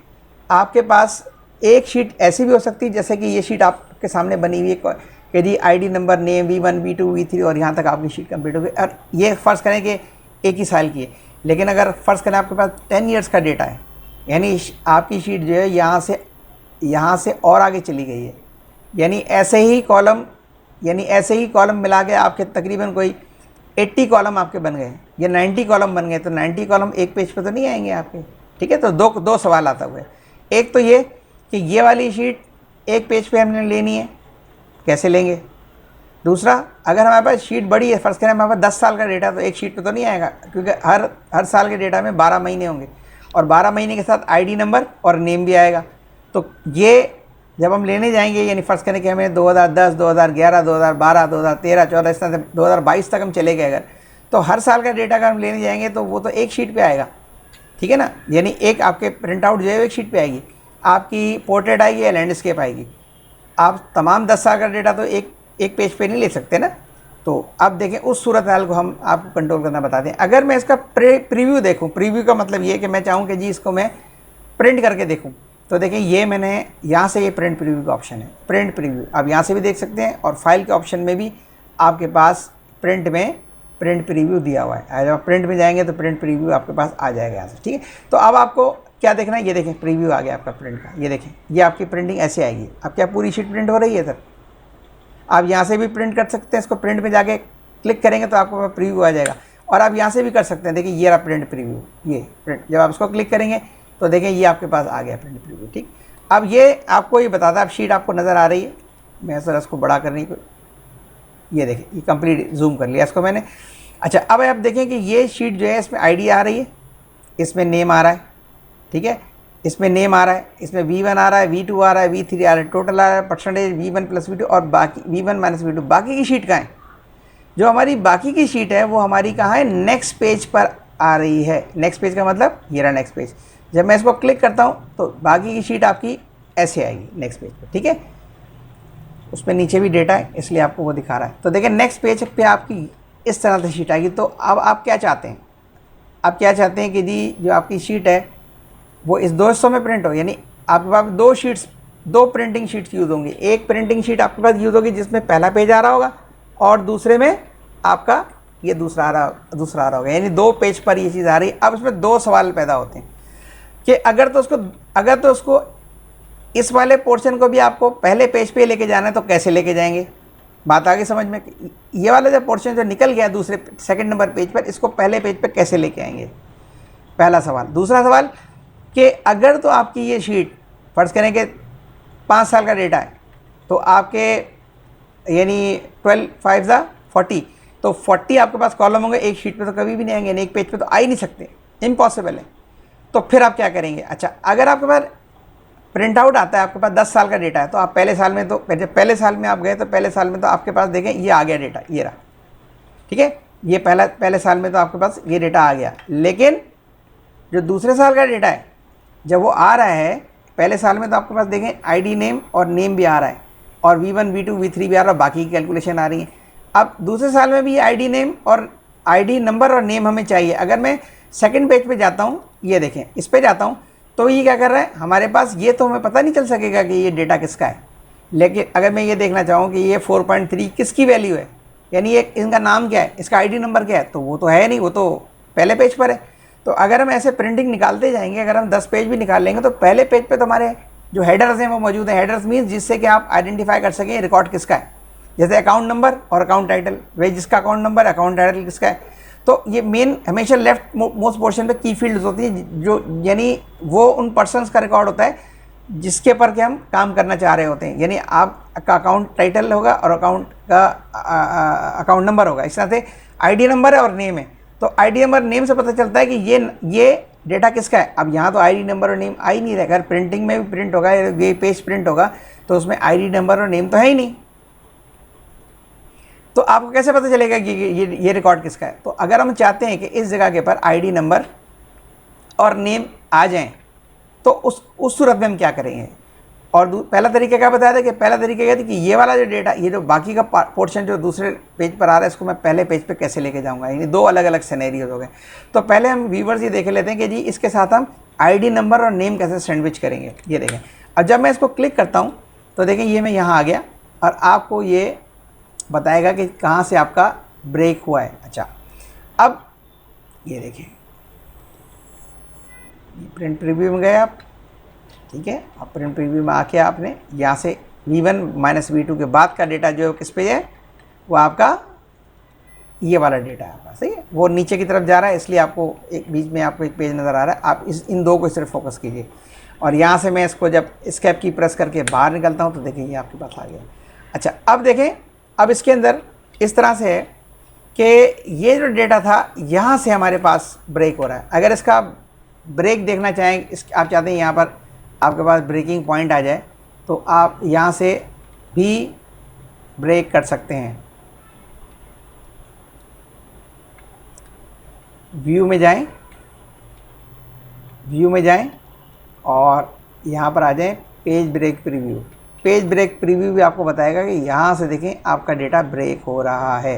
आपके पास एक शीट ऐसी भी हो सकती है जैसे कि ये शीट आपके सामने बनी हुई है कि जी ID number, name, V1, V2, V3 और यहाँ तक आपकी शीट कंप्लीट हो गई। और ये फ़र्ज़ करें कि एक ही साल की है, लेकिन अगर फ़र्ज़ करें आपके पास 10 ईयर्स का डेटा है, यानी आपकी शीट जो है यहाँ से और आगे चली गई है, यानी ऐसे ही कॉलम मिला के आपके तकरीबन कोई 80 कॉलम आपके बन गए या 90 कॉलम बन गए। तो 90 कॉलम एक पेज पे तो नहीं आएंगे आपके, ठीक है। तो दो सवाल आता हुआ है। एक तो ये कि ये वाली शीट एक पेज पे हमने लेनी है, कैसे लेंगे? दूसरा, अगर हमारे पास शीट बड़ी है, फ़र्ज़ करें हमारे पास 10 साल का डेटा, तो एक शीट पे तो नहीं आएगा, क्योंकि हर साल के डेटा में 12 महीने होंगे और 12 महीने के साथ ID नंबर और नेम भी आएगा। तो ये जब हम लेने जाएंगे, यानी फ़र्ज़ करें कि हमें 2010, 2011, 2012, 2013, 14, इस तरह से 2022 तक हम चले गए अगर, तो हर साल का डेटा अगर हम लेने जाएंगे तो वो तो एक शीट पे आएगा, ठीक है ना। यानी एक आपके प्रिंट आउट जो है एक शीट पे आएगी, आपकी पोर्ट्रेट आएगी या लैंडस्केप आएगी। आप तमाम 10 साल का डेटा तो एक पेज पे नहीं ले सकते ना। तो अब देखें उस सूरत हाल को हम आपको कंट्रोल करना बताते हैं। अगर मैं इसका प्रीव्यू देखूँ, प्रीव्यू का मतलब ये कि मैं चाहूँ कि जी इसको मैं प्रिंट करके देखूँ, तो देखें ये मैंने यहाँ से ये प्रिंट प्रीव्यू का ऑप्शन है, प्रिंट प्रीव्यू आप यहाँ से भी देख सकते हैं और फाइल के ऑप्शन में भी आपके पास प्रिंट में प्रिंट प्रीव्यू दिया हुआ है। जब आप प्रिंट में जाएंगे तो प्रिंट प्रीव्यू आपके पास आ जाएगा यहाँ से, ठीक है। तो अब आपको क्या देखना है, ये देखें प्रीव्यू आ गया आपका प्रिंट का, ये देखें ये आपकी प्रिंटिंग ऐसे आएगी। अब क्या पूरी शीट प्रिंट हो रही है सर? आप यहाँ से भी प्रिंट कर सकते हैं, इसको प्रिंट में जाके क्लिक करेंगे तो आपको प्रीव्यू आ जाएगा। और आप यहाँ से भी कर सकते हैं, देखिए ये रहा प्रिंट प्रीव्यू, ये प्रिंट, जब आप इसको क्लिक करेंगे तो देखें ये आपके पास आ गया प्रिंट प्रीव्यू, ठीक। अब ये आपको ये बताता है, अब शीट आपको नज़र आ रही है, मैं सर इसको बड़ा करने को, ये देखें ये कंप्लीट जूम कर लिया इसको मैंने। अच्छा, अब आप देखें कि ये शीट जो है इसमें ID आ रही है, इसमें नेम आ रहा है, ठीक है, इसमें नेम आ रहा है, इसमें V1 आ रहा है, V2 आ रहा है, V3 आ रहा है, टोटल आ रहा है परसेंटेज V1 प्लस V2 और बाकी V1 माइनस V2। बाकी की शीट कहाँ है? जो हमारी बाकी की शीट है वो हमारी कहाँ है? नेक्स्ट पेज पर आ रही है। नेक्स्ट पेज का मतलब ये रहा नेक्स्ट पेज। जब मैं इसको क्लिक करता हूँ तो बाकी की शीट आपकी ऐसे आएगी नेक्स्ट पेज पर, ठीक है। उसमें नीचे भी डेटा है इसलिए आपको वो दिखा रहा है। तो देखिए नेक्स्ट पेज पे आपकी इस तरह से शीट आएगी। तो अब आप क्या चाहते हैं? आप क्या चाहते हैं कि जी जो आपकी शीट है वो इस 2 हिस्सों में प्रिंट हो, यानी आपके पास 2 प्रिंटिंग शीट्स यूज़ होंगी। एक प्रिंटिंग शीट आपके पास यूज़ होगी जिसमें पहला पेज आ रहा होगा और दूसरे में आपका ये दूसरा आ रहा होगा, यानी 2 पेज पर ये चीज़ आ रही है। अब इसमें 2 सवाल पैदा होते हैं कि अगर तो उसको इस वाले पोर्शन को भी आपको पहले पेज पे लेके जाना है तो कैसे लेके जाएंगे? बात आगे समझ में? ये वाला जो पोर्शन जो निकल गया दूसरे सेकंड नंबर पेज पर, इसको पहले पेज पर कैसे लेके आएंगे, पहला सवाल। दूसरा सवाल कि अगर तो आपकी ये शीट फर्ज करें कि 5 साल का डेटा है, तो आपके यानी 12 5 ज़ा 40, तो 40 आपके पास कॉलम होंगे, एक शीट पे तो कभी भी नहीं आएंगे, एक पेज पे तो आ ही नहीं सकते, इम्पॉसिबल है। तो फिर आप क्या करेंगे? अच्छा, अगर आपके पास प्रिंट आउट आता है, आपके पास 10 साल का डेटा है, तो आप पहले साल में, तो पहले साल में आप गए तो पहले साल में तो आपके पास देखें ये आ गया डेटा, ये रहा, ठीक है, ये पहले साल में तो आपके पास ये डेटा आ गया। लेकिन जो दूसरे साल का डेटा है, जब वो आ रहा है, पहले साल में तो आपके पास देखें आईडी नेम और नेम भी आ रहा है, और V1 V2 V3 भी आ रहा है, बाकी की कैलकुलेशन आ रही है। अब दूसरे साल में भी आईडी नेम और आईडी नंबर और नेम हमें चाहिए। अगर मैं सेकंड पेज पे जाता हूँ, ये देखें, इस पे जाता हूँ, तो ये क्या कर रहा है, हमारे पास ये तो हमें पता नहीं चल सकेगा कि ये डेटा किसका है। लेकिन अगर मैं ये देखना चाहूँ कि ये 4.3 किसकी वैल्यू है, यानी एक इनका नाम क्या है, इसका आईडी नंबर क्या है, तो वो तो है नहीं, वो तो पहले पेज पर है। तो अगर हम ऐसे प्रिंटिंग निकालते जाएंगे, अगर हम 10 पेज भी निकाल लेंगे, तो पहले पेज पे तो हमारे जो हेडर्स हैं वो मौजूद हैं। हेडर्स मीन्स जिससे कि आप आइडेंटिफाई कर सकें रिकॉर्ड किसका है, जैसे अकाउंट नंबर और अकाउंट टाइटल, वही जिसका अकाउंट नंबर अकाउंट टाइटल किसका है। तो ये मेन हमेशा लेफ्ट मोस्ट पोर्शन पे की फील्ड्स होती है, जो यानी वो उन पर्सन्स का रिकॉर्ड होता है जिसके पर के हम काम करना चाह रहे होते हैं। यानी आपका अकाउंट टाइटल होगा और अकाउंट का अकाउंट नंबर होगा, इस तरह से आईडी नंबर है और नेम है। तो आईडी नंबर नेम से पता चलता है कि ये डेटा किसका है। अब यहाँ तो आईडी नंबर और नेम आ ही नहीं रहा, अगर प्रिंटिंग में भी प्रिंट होगा, ये पेज प्रिंट होगा, तो उसमें आईडी नंबर और नेम तो है ही नहीं। तो आपको कैसे पता चलेगा कि ये रिकॉर्ड किसका है? तो अगर हम चाहते हैं कि इस जगह के पर आईडी नंबर और नेम आ जाएं, तो उस सूरत में हम क्या करेंगे? और पहला तरीका क्या बताया था कि पहला तरीका क्या था कि ये वाला जो डेटा, ये जो बाकी का पोर्शन जो दूसरे पेज पर आ रहा है, इसको मैं पहले पेज पे कैसे लेके जाऊंगा। यानी दो अलग अलग सिनेरियोज हो गए। तो पहले हम व्यूवर्स ये देख लेते हैं कि जी इसके साथ हम आईडी नंबर और नेम कैसे सैंडविच करेंगे। ये देखें, अब जब मैं इसको क्लिक करता हूँ तो देखें ये मैं यहाँ आ गया और आपको ये बताएगा कि कहाँ से आपका ब्रेक हुआ है। अच्छा, अब ये देखें, प्रिंट प्रीव्यू में गए आप, ठीक है। अब प्रिंट प्रीव्यू में आके आपने यहाँ से V1 - V2 के बाद का डेटा जो किस पे है, वो आपका ये वाला डेटा है आपका, सही है। वो नीचे की तरफ जा रहा है, इसलिए आपको एक बीच में आपको एक पेज नज़र आ रहा है। आप इन दो को सिर्फ फोकस कीजिए। और यहाँ से मैं इसको जब एस्केप की प्रेस करके बाहर निकलता हूँ तो देखिए ये आपके पास आ गया। अच्छा, अब देखें, अब इसके अंदर इस तरह से है कि ये जो डेटा था यहाँ से हमारे पास ब्रेक हो रहा है। अगर इसका ब्रेक देखना चाहें, आप चाहते हैं यहाँ पर आपके पास ब्रेकिंग पॉइंट आ जाए, तो आप यहाँ से भी ब्रेक कर सकते हैं। व्यू में जाएं, व्यू में जाएं और यहाँ पर आ जाएं page break preview. Page break preview भी आपको बताएगा कि यहाँ से देखें आपका डेटा ब्रेक हो रहा है,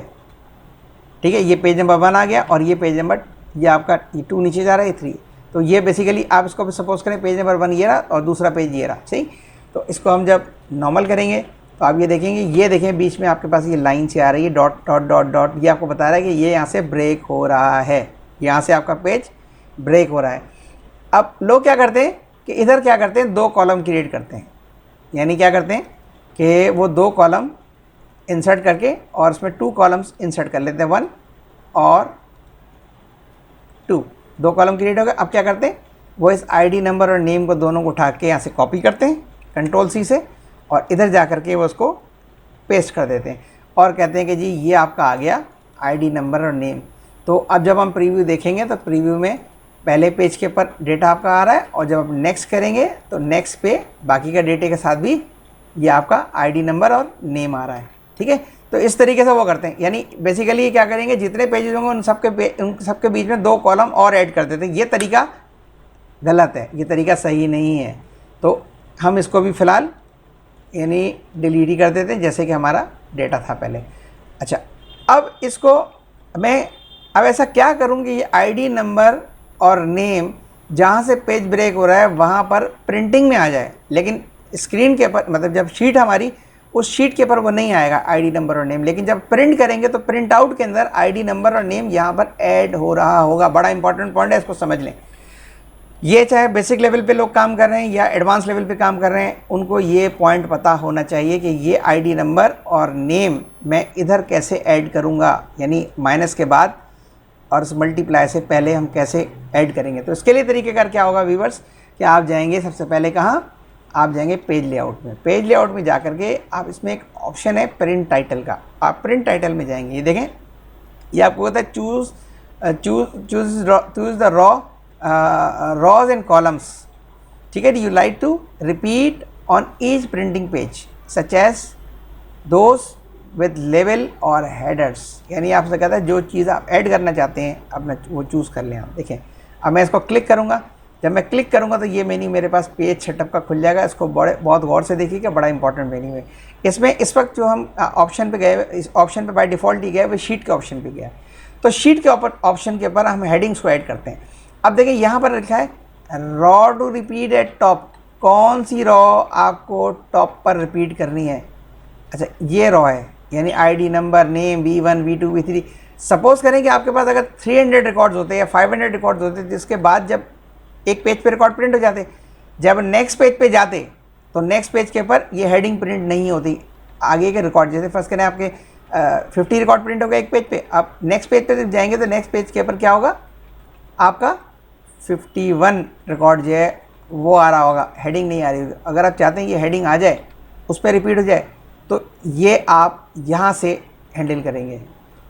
ठीक है। ये पेज नंबर 1 आ गया और ये पेज नंबर, ये आपका 2 नीचे जा रहा है, 3। तो ये बेसिकली आप इसको सपोज करें पेज नंबर 1 ये रहा और दूसरा पेज ये रहा, सही। तो इसको हम जब नॉर्मल करेंगे तो आप ये देखेंगे, ये देखें बीच में आपके पास ये लाइन से आ रही है, डॉट डॉट डॉट डॉट, ये आपको बता रहा है कि ये यहाँ से ब्रेक हो रहा है, यहाँ से आपका पेज ब्रेक हो रहा है। अब लोग क्या करते हैं कि इधर क्या करते हैं, 2 कॉलम क्रिएट करते हैं। यानी क्या करते हैं कि वो 2 कॉलम इंसर्ट करके और उसमें 2 कॉलम्स इंसर्ट कर लेते हैं, 1 और 2, 2 कॉलम क्रिएट हो गए। अब क्या करते हैं, वो इस आईडी नंबर और नेम को दोनों को उठा के यहाँ से कॉपी करते हैं Ctrl+C से, और इधर जा कर के वो उसको पेस्ट कर देते हैं और कहते हैं कि जी ये आपका आ गया आईडी नंबर और नेम। तो अब जब हम प्रीव्यू देखेंगे तो प्रीव्यू में पहले पेज के ऊपर डेटा आपका आ रहा है, और जब आप नेक्स्ट करेंगे तो नेक्स्ट पे बाकी का डेटे के साथ भी ये आपका आईडी नंबर और नेम आ रहा है, ठीक है। तो इस तरीके से वो करते हैं। यानी बेसिकली क्या करेंगे, जितने पेजेस होंगे उन सबके बीच में 2 कॉलम और ऐड कर देते हैं। ये तरीका गलत है, ये तरीका सही नहीं है। तो हम इसको भी फ़िलहाल यानी डिलीट ही कर देते हैं, जैसे कि हमारा डेटा था पहले। अच्छा, अब इसको मैं अब ऐसा क्या करूँ कि ये आईडी नंबर और नेम जहाँ से पेज ब्रेक हो रहा है वहाँ पर प्रिंटिंग में आ जाए, लेकिन स्क्रीन के ऊपर, मतलब जब शीट हमारी, उस शीट के ऊपर वो नहीं आएगा आईडी नंबर और नेम। लेकिन जब प्रिंट करेंगे तो प्रिंट आउट के अंदर आईडी नंबर और नेम यहाँ पर ऐड हो रहा होगा। बड़ा इंपॉर्टेंट पॉइंट है, इसको समझ लें। ये चाहे बेसिक लेवल पे लोग काम कर रहे हैं या एडवांस लेवल पे काम कर रहे हैं, उनको ये पॉइंट पता होना चाहिए कि ये आईडी नंबर और नेम मैं इधर कैसे ऐड करूँगा, यानी माइनस के बाद और उस मल्टीप्लाई से पहले हम कैसे ऐड करेंगे। तो इसके लिए तरीक़ेकार क्या होगा व्यूवर्स, कि आप जाएंगे सबसे पहले कहाँ, आप जाएंगे पेज लेआउट में। पेज लेआउट में जा करके आप इसमें एक ऑप्शन है प्रिंट टाइटल का, आप प्रिंट टाइटल में जाएंगे। ये देखें, ये आपको कहता है choose the rows and columns, ठीक है। You like to repeat on each printing page such as those with level और हेडर्स, यानी आपसे कहता है जो चीज़ आप ऐड करना चाहते हैं अपना वो चूज़ कर लें आप। देखें, अब मैं इसको क्लिक करूँगा, जब मैं क्लिक करूँगा तो ये मेन्यू मेरे पास पेज सेटअप का खुल जाएगा। इसको बहुत गौर से देखिएगा, बड़ा इंपॉर्टेंट मेन्यू है। इसमें इस वक्त जो हम ऑप्शन पे गए, इस ऑप्शन पे बाय डिफ़ॉल्ट ही गए वो शीट के ऑप्शन पे गया। तो शीट के ऊपर ऑप्शन के ऊपर हम हेडिंग्स को ऐड करते हैं। अब देखिए यहाँ पर लिखा है row to repeat at top, कौन सी रॉ आपको टॉप पर रिपीट करनी है। अच्छा, ये रॉ है, यानी ID number, name, V1, V2, V3। Suppose करें कि आपके पास अगर 300 रिकॉर्ड्स होते या 500 रिकॉर्ड्स होते, जिसके बाद जब एक पेज पे रिकॉर्ड प्रिंट हो जाते, जब नेक्स्ट पेज पे जाते तो नेक्स्ट पेज के ऊपर ये हेडिंग प्रिंट नहीं होती आगे के रिकॉर्ड। जैसे फर्स्ट करें आपके 50 रिकॉर्ड प्रिंट हो गया एक पेज पे, आप नेक्स्ट पेज पे जब जाएंगे तो नेक्स्ट पेज के ऊपर क्या होगा, आपका 51 रिकॉर्ड जो है वो आ रहा होगा, हेडिंग नहीं आ रही होगी। अगर आप चाहते हैं ये हेडिंग आ जाए, उस पर रिपीट हो जाए, तो ये आप यहाँ से हैंडल करेंगे।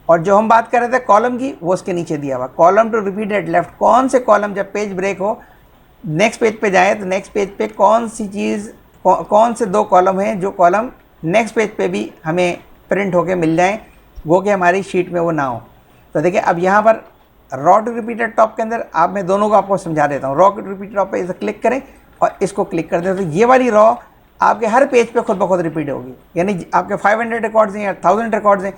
और जो हम बात कर रहे थे कॉलम की, वो उसके नीचे दिया हुआ, column to repeat at left, कौन से कॉलम जब पेज ब्रेक हो नेक्स्ट पेज पे जाए तो नेक्स्ट पेज पे कौन सी चीज़, कौन से 2 कॉलम हैं जो कॉलम नेक्स्ट पेज पे भी हमें प्रिंट होके मिल जाएं, वो कि हमारी शीट में वो ना हो। तो देखिए, अब यहाँ पर row to repeat at top के अंदर आप, मैं दोनों को आपको समझा देता हूँ। रॉ टू रिपीट टॉप पे इसे क्लिक करें और इसको क्लिक कर दें, तो ये वाली रॉ आपके हर पेज पे खुद ब खुद रिपीट होगी। यानी आपके 500 रिकॉर्ड्स हैं या 1000 रिकॉर्ड्स हैं,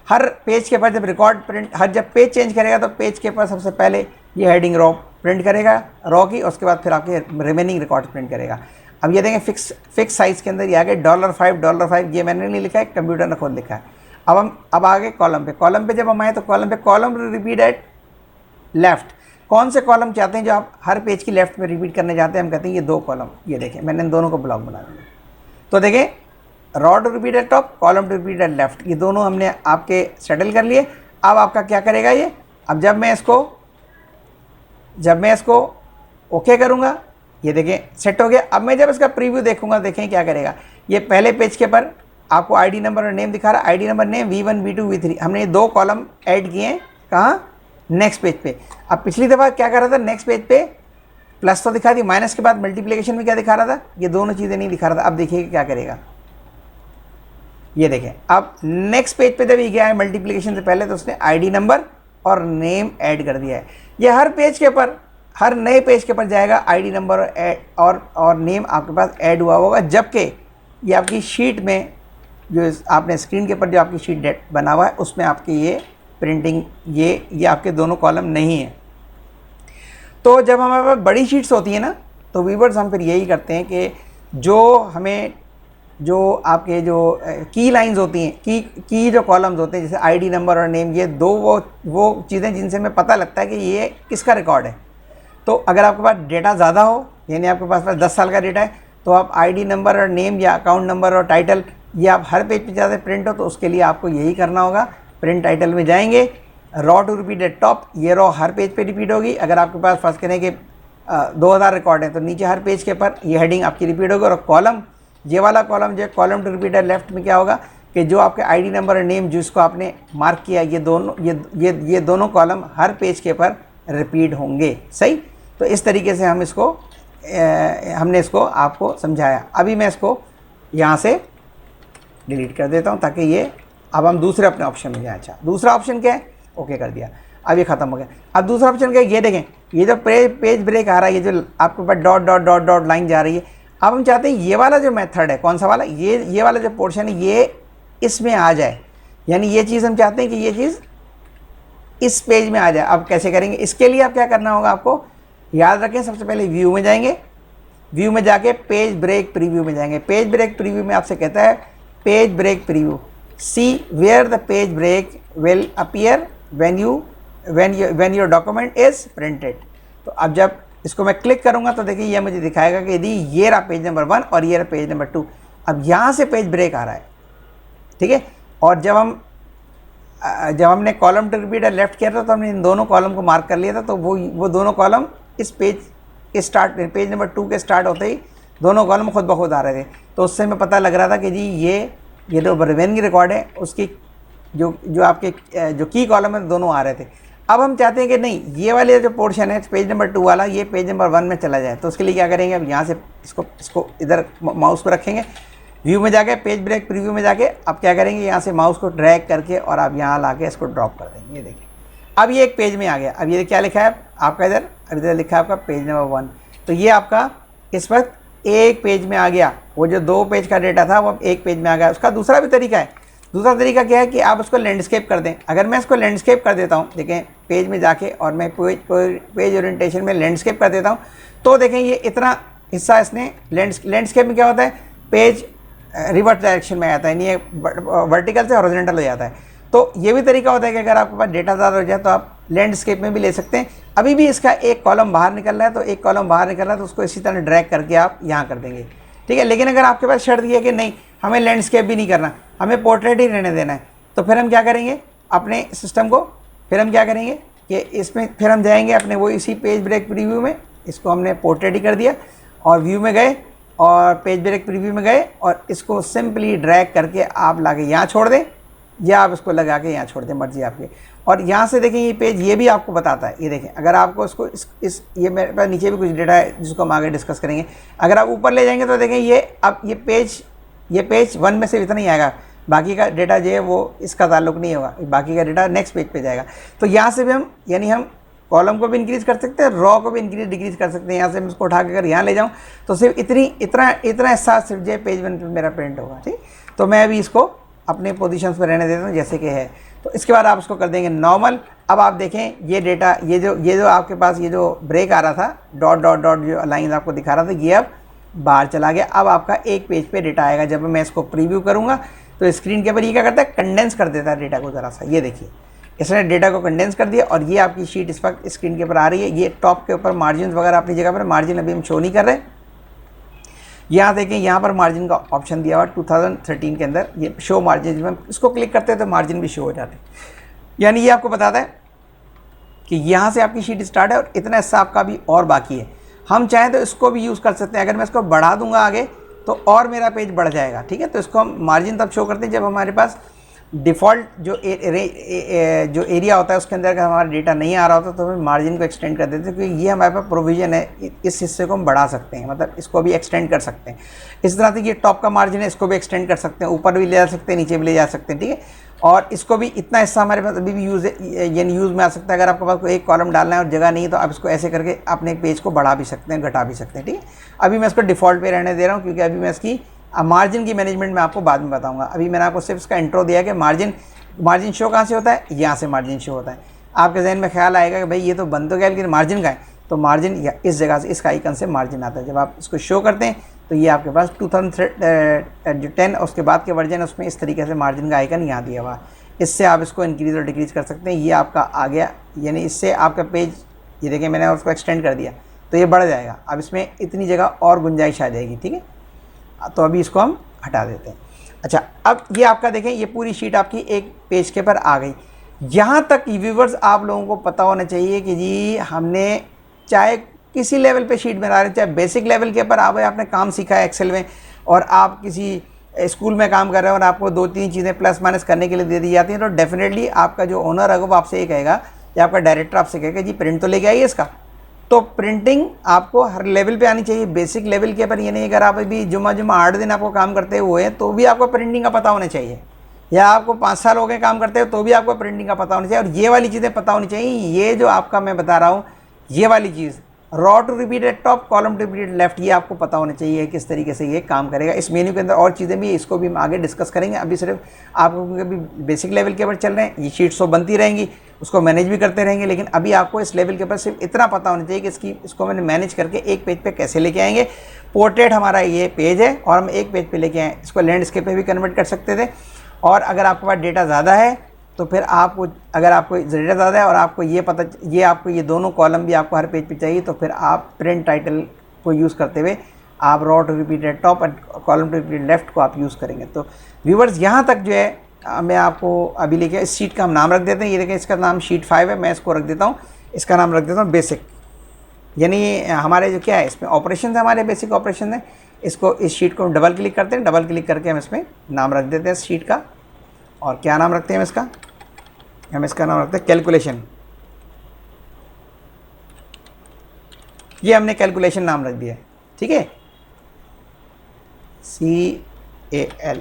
हर पेज के ऊपर जब रिकॉर्ड प्रिंट, हर जब पेज चेंज करेगा तो पेज के ऊपर सबसे पहले ये हेडिंग रॉ प्रिंट करेगा रॉ की, उसके बाद फिर आपके रिमेनिंग रिकॉर्ड प्रिंट करेगा। अब ये देखें फिक्स साइज़ के अंदर ये आ गए $5, ये मैंने नहीं लिखा है, कंप्यूटर ने खुद लिखा है। अब आ गए कॉलम पे जब हम आए तो कॉलम रिपीट एट लेफ्ट, कौन से कॉलम चाहते हैं जो आप हर पेज की लेफ्ट में रिपीट करने जाते हैं, हम कहते हैं ये 2 कॉलम। ये देखें, मैंने इन दोनों को ब्लॉक बना दिया। तो देखें, row to repeat at top, column to repeat at left, ये दोनों हमने आपके सेटल कर लिए। अब आपका क्या करेगा ये, अब जब मैं इसको ओके करूँगा, ये देखें सेट हो गया। अब मैं जब इसका प्रीव्यू देखूँगा, देखें क्या करेगा। ये पहले पेज के पर आपको आईडी नंबर और नेम दिखा रहा है, ID number, name, V1, V2, V3, हमने ये 2 कॉलम ऐड किए हैं कहाँ, नेक्स्ट पेज पे। अब पिछली दफ़ा क्या कर रहा था, नेक्स्ट पेज पे प्लस तो दिखा दी, माइनस के बाद मल्टीप्लिकेशन में क्या दिखा रहा था, ये दोनों चीज़ें नहीं दिखा रहा था। अब देखिए क्या करेगा, ये देखें, अब नेक्स्ट पेज पे जब ये गया है मल्टीप्लिकेशन से पहले, तो उसने आईडी नंबर और नेम ऐड कर दिया है। ये हर पेज के ऊपर, हर नए पेज के ऊपर जाएगा, आईडी नंबर और नेम आपके पास ऐड हुआ होगा, जबकि ये आपकी शीट में जो आपने स्क्रीन के ऊपर जो आपकी शीट डेट बना हुआ है उसमें आपकी ये प्रिंटिंग, ये आपके दोनों कॉलम नहीं है। तो जब हमारे पास बड़ी शीट्स होती हैं ना, तो व्यूअर्स हम फिर यही करते हैं कि जो आपके जो की लाइंस होती हैं, की जो कॉलम्स होते हैं, जैसे आईडी नंबर और नेम, ये 2 वो चीज़ें जिनसे हमें पता लगता है कि ये किसका रिकॉर्ड है। तो अगर आपके पास डेटा ज़्यादा हो, यानी आपके पास 10 साल का डेटा है, तो आप आईडी नंबर और नेम या अकाउंट नंबर और टाइटल ये आप हर पेज पे ज़्यादा प्रिंट हो, तो उसके लिए आपको यही करना होगा। प्रिंट टाइटल में जाएंगे, row to repeat at top, ये रॉ हर पेज पे रिपीट होगी। अगर आपके पास फर्स्ट करें कि 2000 रिकॉर्ड है, तो नीचे हर पेज के ऊपर ये हेडिंग आपकी रिपीट होगी। और कॉलम, ये वाला कॉलम जो है column to repeat at left में क्या होगा कि जो आपके आईडी नंबर और नेम जिसको आपने मार्क किया, ये दोनों कॉलम हर पेज के ऊपर रिपीट होंगे। सही, तो इस तरीके से हमने इसको आपको समझाया। अभी मैं इसको यहाँ से डिलीट कर देता हूँ ताकि ये, अब हम दूसरे अपने ऑप्शन में जाएँ। अच्छा, दूसरा ऑप्शन क्या है, ओके कर दिया, अब ये ख़त्म हो गया। अब दूसरा ऑप्शन क्या है, ये देखें, ये जो पेज ब्रेक आ रहा है, ये जो आपके पास dot dot dot dot line जा रही है, अब हम चाहते हैं ये वाला जो मेथड है, कौन सा वाला, ये वाला जो पोर्शन है ये इसमें आ जाए, यानी ये चीज़ हम चाहते हैं कि ये चीज़ इस पेज में आ जाए। अब कैसे करेंगे, इसके लिए आप क्या करना होगा, आपको याद रखें, सबसे पहले व्यू में जाएंगे, व्यू में जाके पेज ब्रेक प्रीव्यू में जाएंगे। पेज ब्रेक प्रीव्यू में आपसे कहता है page break preview, see where the page break will appear when your document is printed. तो अब जब इसको मैं क्लिक करूँगा तो देखिए ये मुझे दिखाएगा कि यदि ये रहा पेज नंबर 1 और ये रहा पेज नंबर 2। अब यहाँ से पेज ब्रेक आ रहा है, ठीक है। और जब हमने कॉलम टू रिपीटर लेफ्ट किया था तो हमने इन दोनों कॉलम को मार्क कर लिया था, तो वो दोनों कॉलम इस पेज के स्टार्ट, पेज नंबर 2 के स्टार्ट होते ही दोनों कॉलम खुद ब खुद आ रहे थे। तो उससे हमें पता लग रहा था कि जी ये जो रिमेनिंग रिकॉर्ड है उसकी जो आपके जो की कॉलम है दोनों आ रहे थे। अब हम चाहते हैं कि नहीं, ये वाले जो पोर्शन है पेज नंबर 2 वाला ये पेज नंबर 1 में चला जाए। तो उसके लिए क्या करेंगे, अब यहाँ से इसको इधर माउस को रखेंगे, व्यू में जाके पेज ब्रेक प्रीव्यू में जाके आप क्या करेंगे, यहाँ से माउस को ड्रैग करके और आप यहाँ ला के इसको ड्रॉप कर देंगे। ये देखिए अब ये एक पेज में आ गया। अब ये क्या लिखा है आपका इधर, अब इधर लिखा है आपका पेज नंबर 1। तो ये आपका इस वक्त एक पेज में आ गया, वो जो 2 पेज का डेटा था वो अब एक पेज में आ गया। उसका दूसरा भी तरीका है। दूसरा तरीका क्या है कि आप उसको लैंडस्केप कर दें। अगर मैं इसको लैंडस्केप कर देता हूँ, देखें पेज में जाके और मैं पेज ओरिएंटेशन में लैंडस्केप कर देता हूँ, तो देखें ये इतना हिस्सा इसने लैंडस्केप में क्या होता है, पेज रिवर्स डायरेक्शन में आता है, नहीं वर्टिकल से हॉरिजॉन्टल हो जाता है। तो ये भी तरीका होता है कि अगर आपके पास डेटा ज़्यादा हो जाए तो आप लैंडस्केप में भी ले सकते हैं। अभी भी इसका एक कॉलम बाहर निकल रहा है, तो एक कॉलम बाहर निकल रहा है तो उसको इसी तरह ड्रैग करके आप यहाँ कर देंगे, ठीक है। लेकिन अगर आपके पास शर्त ये है कि नहीं हमें लैंडस्केप भी नहीं करना, हमें पोर्ट्रेट ही रहने देना है, तो फिर हम क्या करेंगे अपने सिस्टम को, फिर हम क्या करेंगे कि इसमें फिर हम जाएंगे अपने वो इसी पेज ब्रेक प्रीव्यू में, इसको हमने पोर्ट्रेट ही कर दिया और व्यू में गए और पेज ब्रेक प्रीव्यू में गए और इसको सिंपली ड्रैग करके आप लाके यहाँ छोड़ दें या आप इसको लगा के यहाँ छोड़ दें, मर्जी आपकी। और यहाँ से देखें ये पेज ये भी आपको बताता है, ये देखें अगर आपको इसको ये मेरे पास नीचे भी कुछ डेटा है जिसको हम आगे डिस्कस करेंगे। अगर आप ऊपर ले जाएंगे तो देखें ये अब ये पेज 1 में से इतना ही आएगा, बाकी का डेटा जो है वो इसका ताल्लुक नहीं होगा, बाकी का डेटा नेक्स्ट पेज पे जाएगा। तो यहाँ से भी हम यानी हम कॉलम को भी इंक्रीज़ कर सकते हैं, रॉ को भी इंक्रीज डिक्रीज़ कर सकते हैं। यहाँ से मैं इसको उठा के अगर यहाँ ले जाऊँ तो सिर्फ इतना हिस्सा सिर्फ जो पेज 1 पे मेरा प्रिंट होगा, ठीक। तो मैं अभी इसको अपने पोजीशंस पर रहने देता हूँ जैसे कि है। तो इसके बाद आप उसको कर देंगे नॉर्मल। अब आप देखें ये डेटा ये जो आपके पास ये जो ब्रेक आ रहा था, डॉट डॉट डॉट जो लाइन आपको दिखा रहा था, ये अब बाहर चला गया। अब आपका एक पेज पे डेटा आएगा। जब मैं इसको प्रीव्यू करूँगा तो स्क्रीन के ऊपर ये क्या करता है, कंडेंस कर देता है डेटा को ज़रा सा। ये देखिए इसने डेटा को कंडेंस कर दिया और ये आपकी शीट इस वक्त स्क्रीन के ऊपर आ रही है। ये टॉप के ऊपर मार्जिन वगैरह अपनी जगह पर, मार्जिन अभी हम शो नहीं कर रहे। यहाँ देखें यहाँ पर मार्जिन का ऑप्शन दिया हुआ 2013 के अंदर, ये शो मार्जिन, जब हम इसको क्लिक करते हैं तो मार्जिन भी शो हो जाते हैं। यानी ये आपको बताता है कि यहाँ से आपकी शीट स्टार्ट है और इतना हिस्सा आपका भी और बाकी है। हम चाहें तो इसको भी यूज़ कर सकते हैं। अगर मैं इसको बढ़ा दूंगा आगे तो और मेरा पेज बढ़ जाएगा, ठीक है। तो इसको हम मार्जिन तब शो करते हैं जब हमारे पास डिफ़ॉल्ट जो एरिया होता है उसके अंदर अगर हमारा डेटा नहीं आ रहा होता तो हम मार्जिन को एक्सटेंड कर देते हैं, क्योंकि ये हमारे पास प्रोविज़न है, इस हिस्से को हम बढ़ा सकते हैं, मतलब इसको भी एक्सटेंड कर सकते हैं। इस तरह से ये टॉप का मार्जिन है, इसको भी एक्सटेंड कर सकते हैं, ऊपर भी ले जा सकते हैं, नीचे भी ले जा सकते हैं, ठीक है। और इसको भी इतना हिस्सा हमारे पास अभी भी यूज़ में आ सकता है। अगर आपके पास कोई एक कॉलम डालना है और जगह नहीं है तो आप इसको ऐसे करके अपने पेज को बढ़ा भी सकते हैं, घटा भी सकते हैं, ठीक है। अभी मैं इसको डिफ़ॉल्ट पे रहने दे रहा हूँ क्योंकि अभी मैं इसकी मार्जिन की मैनेजमेंट में आपको बाद में बताऊँगा। अभी मैंने आपको सिर्फ इसका इंट्रो दिया कि मार्जिन शो कहाँ से होता है, यहाँ से मार्जिन शो होता है। आपके जहन में ख्याल आएगा कि भाई ये तो बंद तो गया लेकिन मार्जिन का है, तो मार्जिन या इस जगह से इस आइकन से मार्जिन आता है। जब आप इसको शो करते हैं तो ये आपके पास 2010 और उसके बाद के वर्जन उसमें इस तरीके से मार्जिन का आइकन यहाँ दिया हुआ है। इससे आप इसको इंक्रीज़ और डिक्रीज़ कर सकते हैं। ये आपका आ गया, यानी इससे आपका पेज ये देखिए मैंने उसको एक्सटेंड कर दिया तो ये बढ़ जाएगा। अब इसमें इतनी जगह और गुंजाइश आ जाएगी, ठीक है। तो अभी इसको हम हटा देते हैं। अच्छा, अब ये आपका देखें ये पूरी शीट आपकी एक पेज के पर आ गई। यहाँ तक व्यूवर्स आप लोगों को पता होना चाहिए कि जी हमने चाहे किसी लेवल पे शीट बना रहे, चाहे बेसिक लेवल के ऊपर आपने काम सीखा है एक्सेल में और आप किसी स्कूल में काम कर रहे हैं और आपको 2-3 चीज़ें प्लस माइनस करने के लिए दे दी जाती हैं, तो डेफिनेटली आपका जो ओनर है वो आपसे ये कहेगा या आपका डायरेक्टर आपसे कहेगा जी प्रिंट तो लेके आइए इसका। तो प्रिंटिंग आपको हर लेवल पे आनी चाहिए, बेसिक लेवल के ऊपर ये नहीं। अगर आप अभी जुम्मा 8 दिन आपको काम करते हुए हैं तो भी आपको प्रिंटिंग का पता होना चाहिए, या आपको 5 साल हो गए काम करते हो तो भी आपको प्रिंटिंग का पता होना चाहिए। और ये वाली चीज़ें पता होनी चाहिए। ये जो आपका मैं बता रहा हूँ ये वाली चीज़, row to repeat at top, column to repeat left, ये आपको पता होना चाहिए किस तरीके से ये काम करेगा। इस मेन्यू के अंदर और चीज़ें भी, इसको भी हम आगे डिस्कस करेंगे। अभी सिर्फ आपको अभी बेसिक लेवल के ऊपर चल रहे हैं, ये शीट्स तो बनती रहेंगी, उसको मैनेज भी करते रहेंगे, लेकिन अभी आपको इस लेवल के ऊपर सिर्फ इतना पता होना चाहिए कि इसको मैंने मैनेज करके एक पेज पे कैसे लेके आएंगे। पोर्ट्रेट हमारा ये पेज है और हम एक पेज पे लेके आए, इसको लैंडस्केप पे भी कन्वर्ट कर सकते थे। और अगर आपके पास डेटा ज़्यादा है तो फिर आपको अगर आपको डेटा ज़्यादा है और आपको ये दोनों कॉलम भी आपको हर पेज पे चाहिए, तो फिर आप प्रिंट टाइटल को यूज़ करते हुए आप row to repeat at top and column to repeat left को आप यूज़ करेंगे। तो व्यूवर्स यहाँ तक जो है मैं आपको अभी लेके इस शीट का हम नाम रख देते हैं। ये देखें, इसका नाम शीट 5 है, मैं इसको रख देता हूँ, इसका नाम रख देता हूँ बेसिक। यानी हमारे जो क्या है इसमें ऑपरेशन है, हमारे बेसिक ऑपरेशन है। इसको इस शीट को डबल क्लिक करते हैं, डबल क्लिक करके हम इसमें नाम रख देते हैं इस शीट का। और क्या नाम रखते हैं हम इसका नाम रखते हैं कैलकुलेशन। ये हमने कैलकुलेशन नाम रख दिया है, ठीक है, CAL,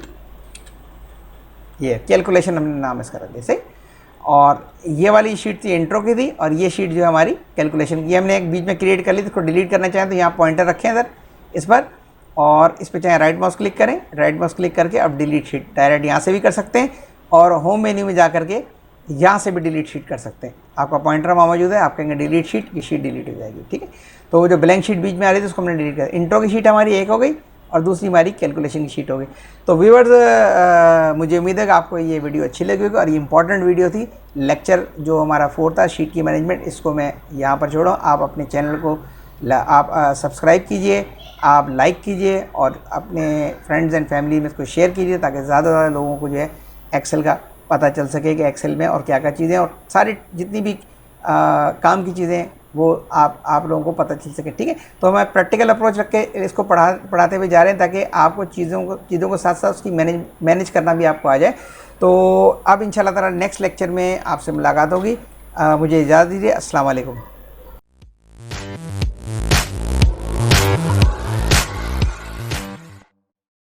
ये कैलकुलेशन हमने नाम इसका रख दिया सही। और ये वाली शीट थी इंट्रो की थी, और ये शीट जो है हमारी कैलकुलेशन की, हमने एक बीच में क्रिएट कर ली थी। इसको डिलीट करना चाहें तो यहाँ पॉइंटर रखें इधर इस पर, और इस पर चाहे राइट माउस क्लिक करें, राइट माउस क्लिक करके अब डिलीट शीट डायरेक्ट यहाँ से भी कर सकते हैं, और होम मेन्यू में जा करके यहाँ से भी डिलीट शीट कर सकते हैं। आपका पॉइंटर वहाँ मौजूद है, आप कहेंगे डिलीट शीट, ये शीट डिलीट हो जाएगी, ठीक है। तो वो जो ब्लैंक शीट बीच में आ रही थी उसको हमने डिलीट कर, इंट्रो की शीट हमारी एक हो गई और दूसरी हमारी कैलकुलेशन की शीट हो गई। तो व्यूअर्स, मुझे उम्मीद है कि आपको ये वीडियो अच्छी लगी होगी, और ये इंपॉर्टेंट वीडियो थी। लेक्चर जो हमारा 4 था शीट की मैनेजमेंट, इसको मैं यहाँ पर छोड़ा। आप अपने चैनल को आप सब्सक्राइब कीजिए, आप लाइक कीजिए, और अपने फ्रेंड्स एंड फैमिली में इसको शेयर कीजिए, ताकि ज़्यादा से ज़्यादा लोगों को जो है एक्सेल का पता चल सके कि एक्सेल में और क्या क्या चीज़ें, और सारी जितनी भी काम की चीज़ें वो आप लोगों को पता चल सके, ठीक है। तो हमें प्रैक्टिकल अप्रोच रख के इसको पढ़ाते हुए जा रहे हैं, ताकि आपको चीज़ों को साथ साथ उसकी मैनेज करना भी आपको आ जाए। तो अब इंशाल्लाह ताला नेक्स्ट लेक्चर में आपसे मुलाकात होगी। मुझे इजाज़त दीजिए। अस्सलाम वालेकुम।